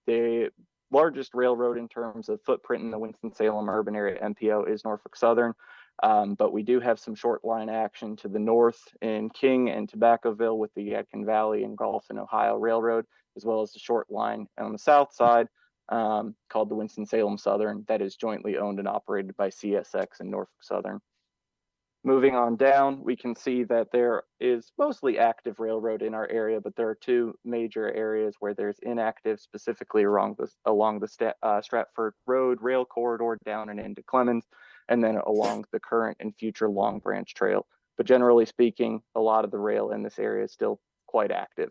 the largest railroad in terms of footprint in the Winston-Salem urban area MPO is Norfolk Southern, but we do have some short line action to the north in King and Tobaccoville with the Yadkin Valley and Gulf and Ohio Railroad, as well as the short line on the south side called the Winston-Salem Southern that is jointly owned and operated by CSX and Norfolk Southern. Moving on down, we can see that there is mostly active railroad in our area, but there are two major areas where there's inactive, specifically along the Stratford Road rail corridor down and into Clemens, and then along the current and future Long Branch Trail. But generally speaking, a lot of the rail in this area is still quite active.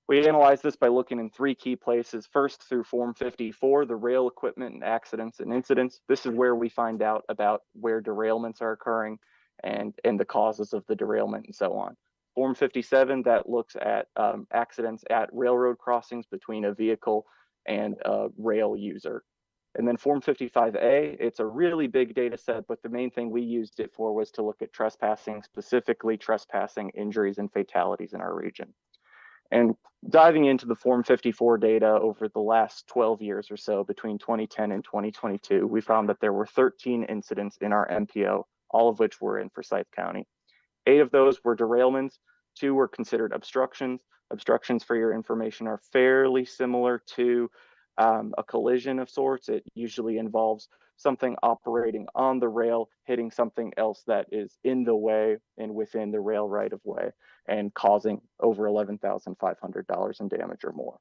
We analyze this by looking in three key places. First, through Form 54, the rail equipment and accidents and incidents. This is where we find out about where derailments are occurring and the causes of the derailment and so on. Form 57, that looks at accidents at railroad crossings between a vehicle and a rail user. And then Form 55A, it's a really big data set, but the main thing we used it for was to look at trespassing, specifically trespassing injuries and fatalities in our region. And diving into the Form 54 data over the last 12 years or so, between 2010 and 2022, we found that there were 13 incidents in our MPO all of which were in Forsyth County. 8 of those were derailments. 2 were considered obstructions. Obstructions, for your information, are fairly similar to a collision of sorts. It usually involves something operating on the rail, hitting something else that is in the way and within the rail right of way, and causing over $11,500 in damage or more.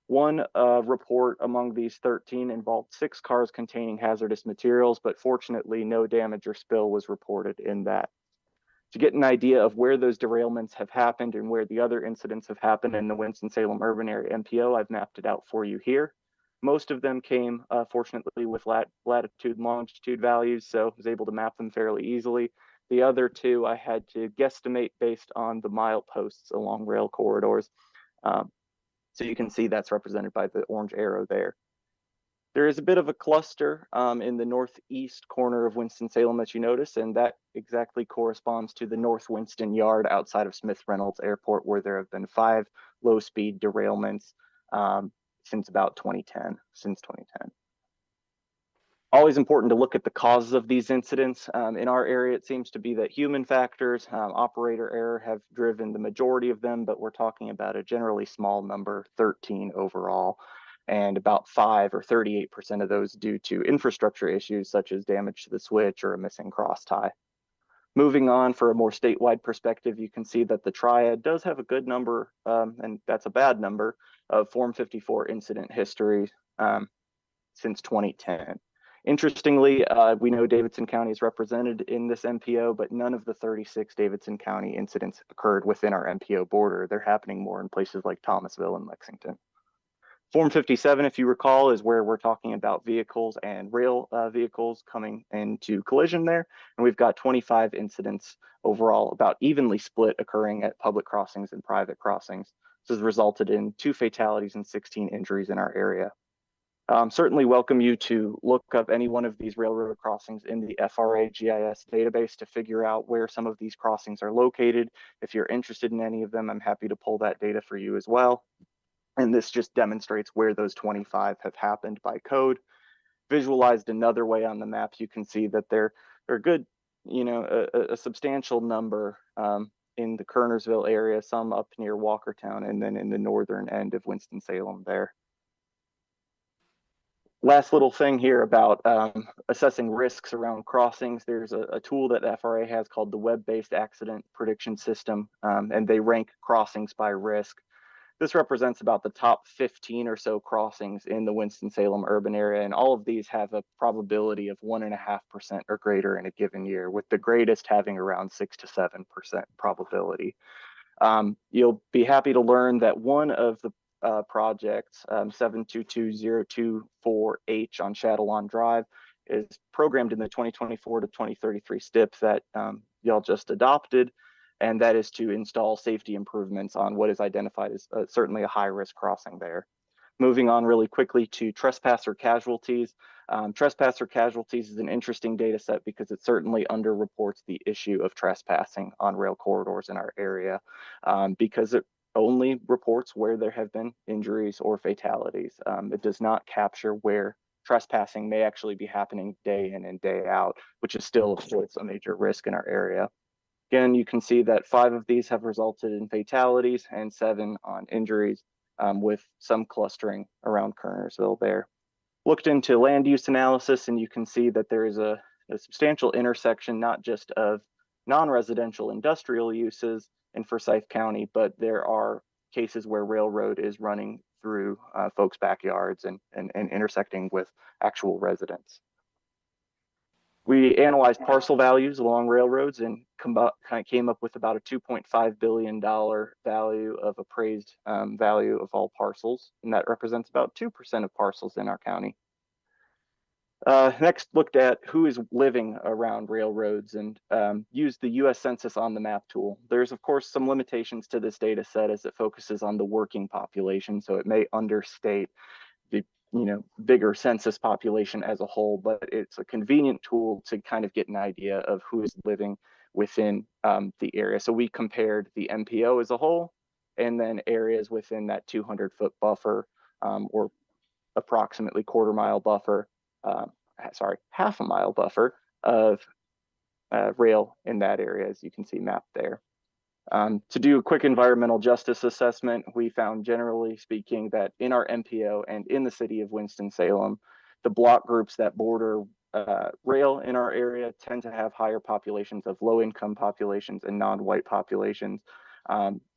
One report among these 13 involved 6 cars containing hazardous materials, but fortunately no damage or spill was reported in that. To get an idea of where those derailments have happened and where the other incidents have happened in the Winston-Salem urban area MPO, I've mapped it out for you here. Most of them came, fortunately, with latitude and longitude values, so I was able to map them fairly easily. The other 2 I had to guesstimate based on the mileposts along rail corridors. So you can see that's represented by the orange arrow there. There is a bit of a cluster in the northeast corner of Winston-Salem that you notice, and that exactly corresponds to the North Winston Yard outside of Smith Reynolds Airport, where there have been 5 low-speed derailments since 2010. Always important to look at the causes of these incidents. In our area, it seems to be that human factors, operator error, have driven the majority of them, but we're talking about a generally small number, 13 overall, and about 5 or 38% of those due to infrastructure issues such as damage to the switch or a missing cross tie. Moving on, for a more statewide perspective, you can see that the triad does have a good number, and that's a bad number, of Form 54 incident history since 2010. Interestingly, we know Davidson County is represented in this MPO, but none of the 36 Davidson County incidents occurred within our MPO border. They're happening more in places like Thomasville and Lexington. Form 57, if you recall, is where we're talking about vehicles and rail vehicles coming into collision there. And we've got 25 incidents overall, about evenly split, occurring at public crossings and private crossings. This has resulted in 2 fatalities and 16 injuries in our area. Certainly welcome you to look up any one of these railroad crossings in the FRA GIS database to figure out where some of these crossings are located. If you're interested in any of them, I'm happy to pull that data for you as well. And this just demonstrates where those 25 have happened by code. Visualized another way on the map, you can see that they're good, a substantial number in the Kernersville area, some up near Walkertown, and then in the northern end of Winston-Salem there. Last little thing here about assessing risks around crossings. There's a tool that FRA has called the Web-Based Accident Prediction System, and they rank crossings by risk. This represents about the top 15 or so crossings in the Winston-Salem urban area, and all of these have a probability of 1.5% or greater in a given year, with the greatest having around 6 to 7% probability. You'll be happy to learn that one of the projects, 722024H on Shadowlawn Drive, is programmed in the 2024 to 2033 STIP that y'all just adopted, and that is to install safety improvements on what is identified as certainly a high-risk crossing there. Moving on really quickly to trespasser casualties. Trespasser casualties is an interesting data set because it certainly underreports the issue of trespassing on rail corridors in our area, because it only reports where there have been injuries or fatalities. It does not capture where trespassing may actually be happening day in and day out, which is still, of course, a major risk in our area. Again, you can see that 5 of these have resulted in fatalities and 7 on injuries, with some clustering around Kernersville there. Looked into land use analysis, and you can see that there is a substantial intersection, not just of non-residential industrial uses in Forsyth County, but there are cases where railroad is running through folks' backyards and intersecting with actual residents. We analyzed parcel values along railroads and came up with about a $2.5 billion value of appraised value of all parcels, and that represents about 2% of parcels in our county. Next, looked at who is living around railroads and used the US Census on the Map tool. There's, of course, some limitations to this data set as it focuses on the working population, so it may understate the bigger census population as a whole, but it's a convenient tool to kind of get an idea of who is living within the area. So we compared the MPO as a whole, and then areas within that 200-foot buffer, or approximately half a mile buffer of rail in that area, as you can see mapped there. To do a quick environmental justice assessment, we found, generally speaking, that in our MPO and in the city of Winston-Salem, the block groups that border rail in our area tend to have higher populations of low-income populations and non-white populations,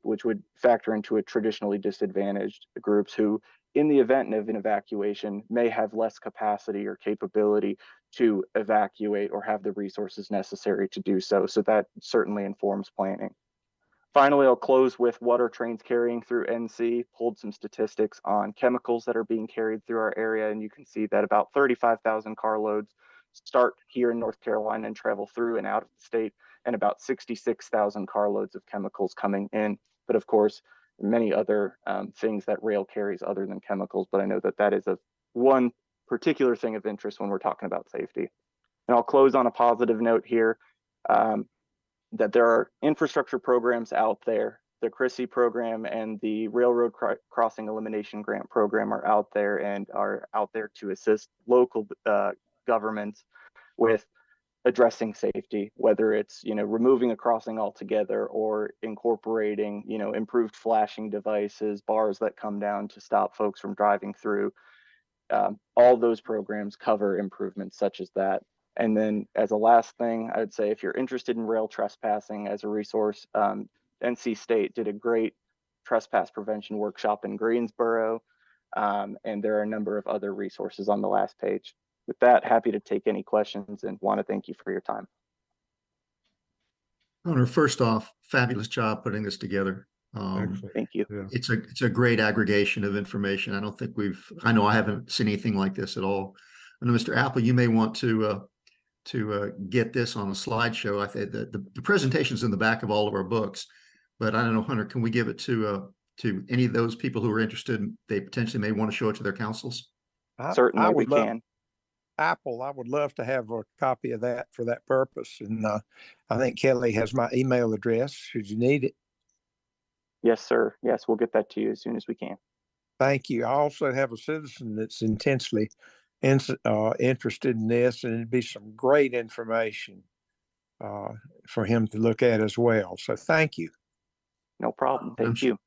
which would factor into a traditionally disadvantaged groups who, in the event of an evacuation, may have less capacity or capability to evacuate or have the resources necessary to do so. So that certainly informs planning. Finally, I'll close with what are trains carrying through NC, pulled some statistics on chemicals that are being carried through our area, and you can see that about 35,000 carloads start here in North Carolina and travel through and out of the state, and about 66,000 carloads of chemicals coming in. But of course, many other things that rail carries other than chemicals, but I know that that is one particular thing of interest when we're talking about safety. And I'll close on a positive note here. That there are infrastructure programs out there. The CRISI program and the Railroad Crossing Elimination Grant program are out there to assist local governments with addressing safety, whether it's, removing a crossing altogether or incorporating, improved flashing devices, bars that come down to stop folks from driving through. All those programs cover improvements such as that. And then as a last thing, I would say if you're interested in rail trespassing as a resource, NC State did a great trespass prevention workshop in Greensboro. And there are a number of other resources on the last page. With that, happy to take any questions and want to thank you for your time. Hunter, first off, fabulous job putting this together. Thank you. Yeah. It's a great aggregation of information. I know I haven't seen anything like this at all. I know, Mr. Apple, you may want to get this on a slideshow. I think the presentation's in the back of all of our books, but I don't know, Hunter, can we give it to any of those people who are interested? They potentially may want to show it to their councils. Certainly, we can. Apple, I would love to have a copy of that for that purpose. And I think Kelly has my email address should you need it. Yes, sir. Yes, we'll get that to you as soon as we can. Thank you. I also have a citizen that's intensely interested in this, and it'd be some great information for him to look at as well. So thank you. No problem. Thank you.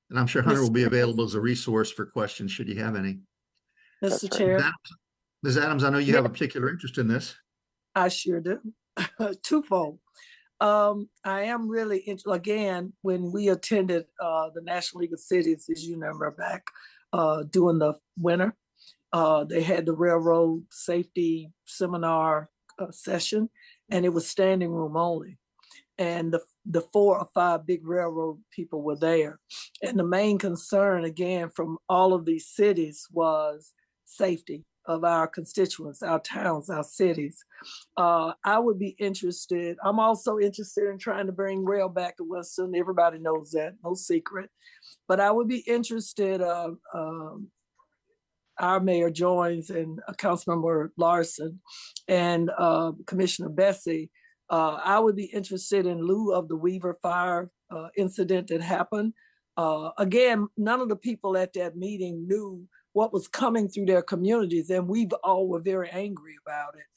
And I'm sure Hunter will be available as a resource for questions should you have any. Mr. Chair. Ms. Adams, I know you have a particular interest in this. I sure do. Twofold. I am really interested. Again, when we attended the National League of Cities, as you remember back during the winter, they had the railroad safety seminar session, and it was standing room only. And the 4 or 5 big railroad people were there. And the main concern, again, from all of these cities was safety of our constituents, our towns, our cities. I would be interested. I'm also interested in trying to bring rail back to Winston. Everybody knows that, no secret. But I would be interested, our Mayor Joins and Councilmember Larson and Commissioner Bessie, I would be interested in lieu of the Weaver fire incident that happened. Again, none of the people at that meeting knew what was coming through their communities, and we all were very angry about it.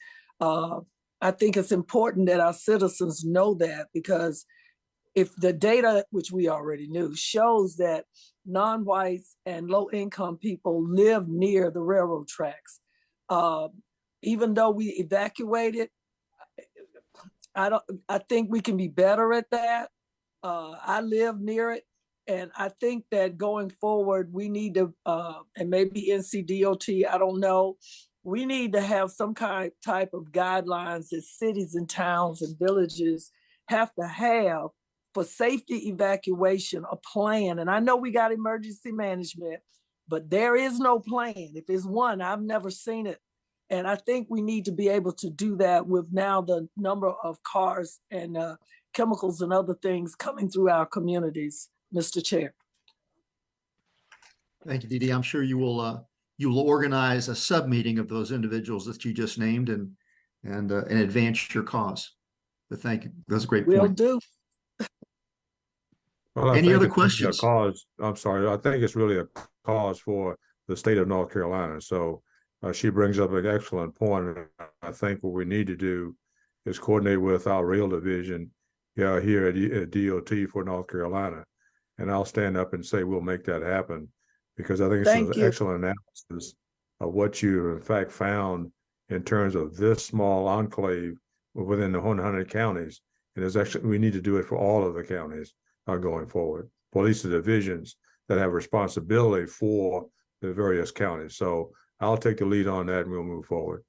I think it's important that our citizens know that, because if the data, which we already knew, shows that non-whites and low-income people live near the railroad tracks, even though we evacuated, I think we can be better at that. I live near it. And I think that going forward, we need to, and maybe NCDOT, I don't know, we need to have some type of guidelines that cities and towns and villages have to have for safety evacuation, a plan. And I know we got emergency management, but there is no plan. If there's one, I've never seen it. And I think we need to be able to do that with now the number of cars and chemicals and other things coming through our communities. Mr. Chair. Thank you, Dee Dee. I'm sure you will organize a sub-meeting of those individuals that you just named and advance your cause. But thank you. That's a great point. Will do. Well, Any other questions? I'm sorry. I think it's really a cause for the state of North Carolina. So she brings up an excellent point. I think what we need to do is coordinate with our rail division here at DOT for North Carolina. And I'll stand up and say we'll make that happen, because I think it's an excellent analysis of what you in fact found in terms of this small enclave within the 100 counties. And there's actually, we need to do it for all of the counties going forward, for at least the divisions that have responsibility for the various counties. So I'll take the lead on that and we'll move forward.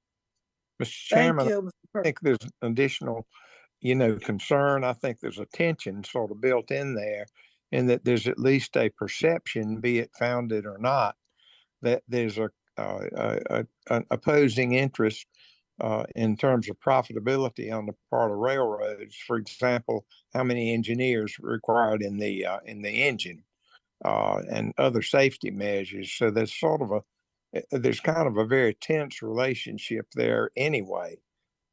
Mr. Chairman, I think there's additional, concern. I think there's a tension sort of built in there, and that there's at least a perception, be it founded or not, that there's an opposing interest in terms of profitability on the part of railroads. For example, how many engineers required in the engine and other safety measures. So there's there's kind of a very tense relationship there anyway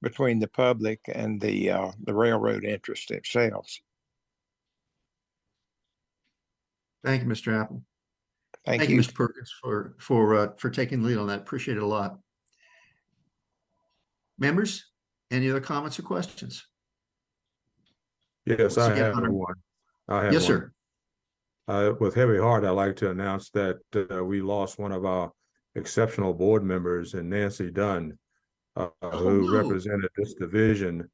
between the public and the railroad interest itself. Thank you, Mr. Apple. Thank you, Mr. Perkins, for taking the lead on that. Appreciate it a lot. Members, any other comments or questions? Yes, I have one. Yes, sir. With heavy heart, I'd like to announce that we lost one of our exceptional board members in Nancy Dunn, who represented this division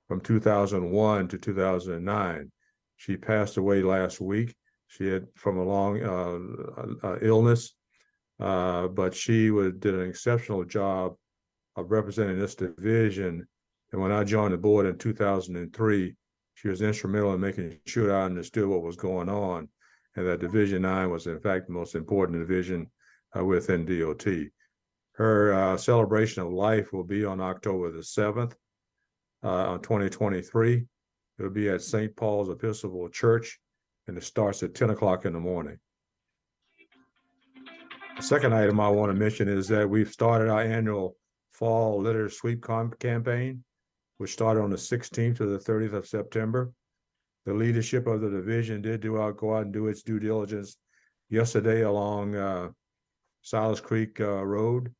from 2001 to 2009. She passed away last week. She had from a long illness, but she did an exceptional job of representing this division. And when I joined the board in 2003, she was instrumental in making sure I understood what was going on, and that Division 9 was in fact the most important division within DOT. Her celebration of life will be on October the 7th, on 2023. It'll be at St. Paul's Episcopal Church, and it starts at 10 o'clock in the morning. The second item I want to mention is that we've started our annual Fall Litter Sweep campaign, which started on the 16th to the 30th of September. The leadership of the division did go out and do its due diligence yesterday along Silas Creek Road.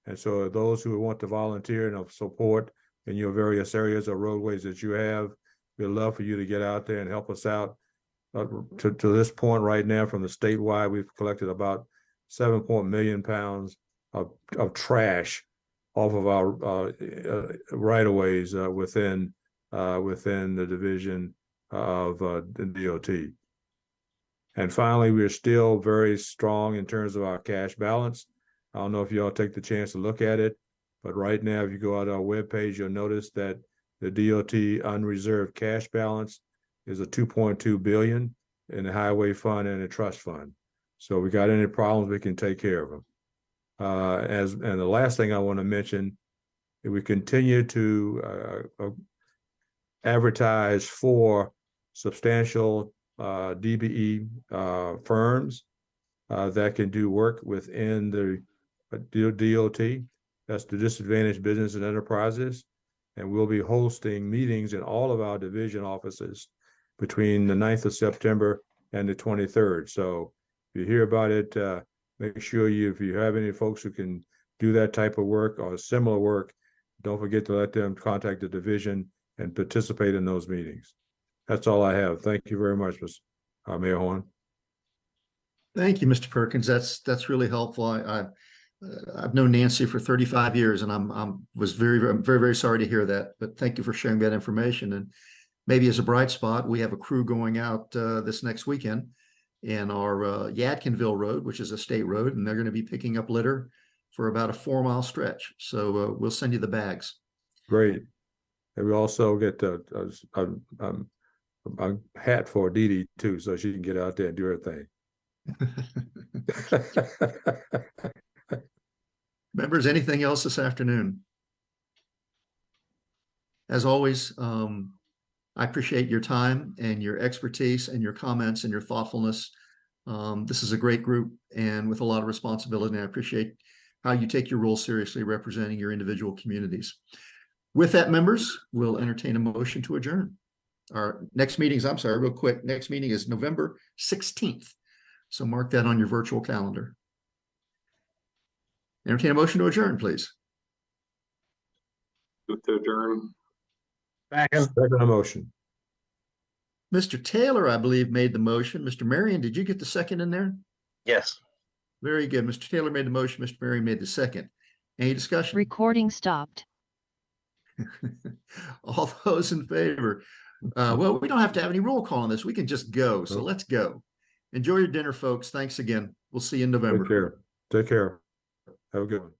And so those who want to volunteer and support in your various areas or roadways that you have, we'd love for you to get out there and help us out. To this point right now, from the statewide, we've collected about 7 million pounds of trash off of our right-of-ways within the division of the DOT. And finally, we're still very strong in terms of our cash balance. I don't know if y'all take the chance to look at it, but right now, if you go out our webpage, you'll notice that the DOT unreserved cash balance is a $2.2 billion in the highway fund and the trust fund. So if we got any problems, we can take care of them. And the last thing I want to mention, is we continue to advertise for substantial DBE firms that can do work within the DOT. That's the Disadvantaged Business and Enterprises. And we'll be hosting meetings in all of our division offices between the 9th of September and the 23rd. So if you hear about it, make sure if you have any folks who can do that type of work or similar work, don't forget to let them contact the division and participate in those meetings. That's all I have. Thank you very much, Mr. Mayor Horn. Thank you, Mr. Perkins. That's really helpful. I've known Nancy for 35 years, and was very, very, very, very sorry to hear that. But thank you for sharing that information. And maybe as a bright spot, we have a crew going out this next weekend in our Yadkinville Road, which is a state road, and they're going to be picking up litter for about a 4-mile stretch. So we'll send you the bags. Great. And we also get a hat for Dee Dee too, so she can get out there and do her thing. Members, anything else this afternoon? As always, I appreciate your time and your expertise and your comments and your thoughtfulness. This is a great group and with a lot of responsibility, and I appreciate how you take your role seriously representing your individual communities. With that, members, we'll entertain a motion to adjourn. Our next meeting is, I'm sorry, real quick, next meeting is November 16th. So mark that on your virtual calendar. Entertain a motion to adjourn, please. To adjourn. Second motion. Mr. Taylor, I believe, made the motion. Mr. Marion, did you get the second in there? Yes. Very good. Mr. Taylor made the motion. Mr. Marion made the second. Any discussion? Recording stopped. All those in favor? Well, we don't have to have any roll call on this. We can just go. So let's go. Enjoy your dinner, folks. Thanks again. We'll see you in November. Take care. Take care. Have a good one.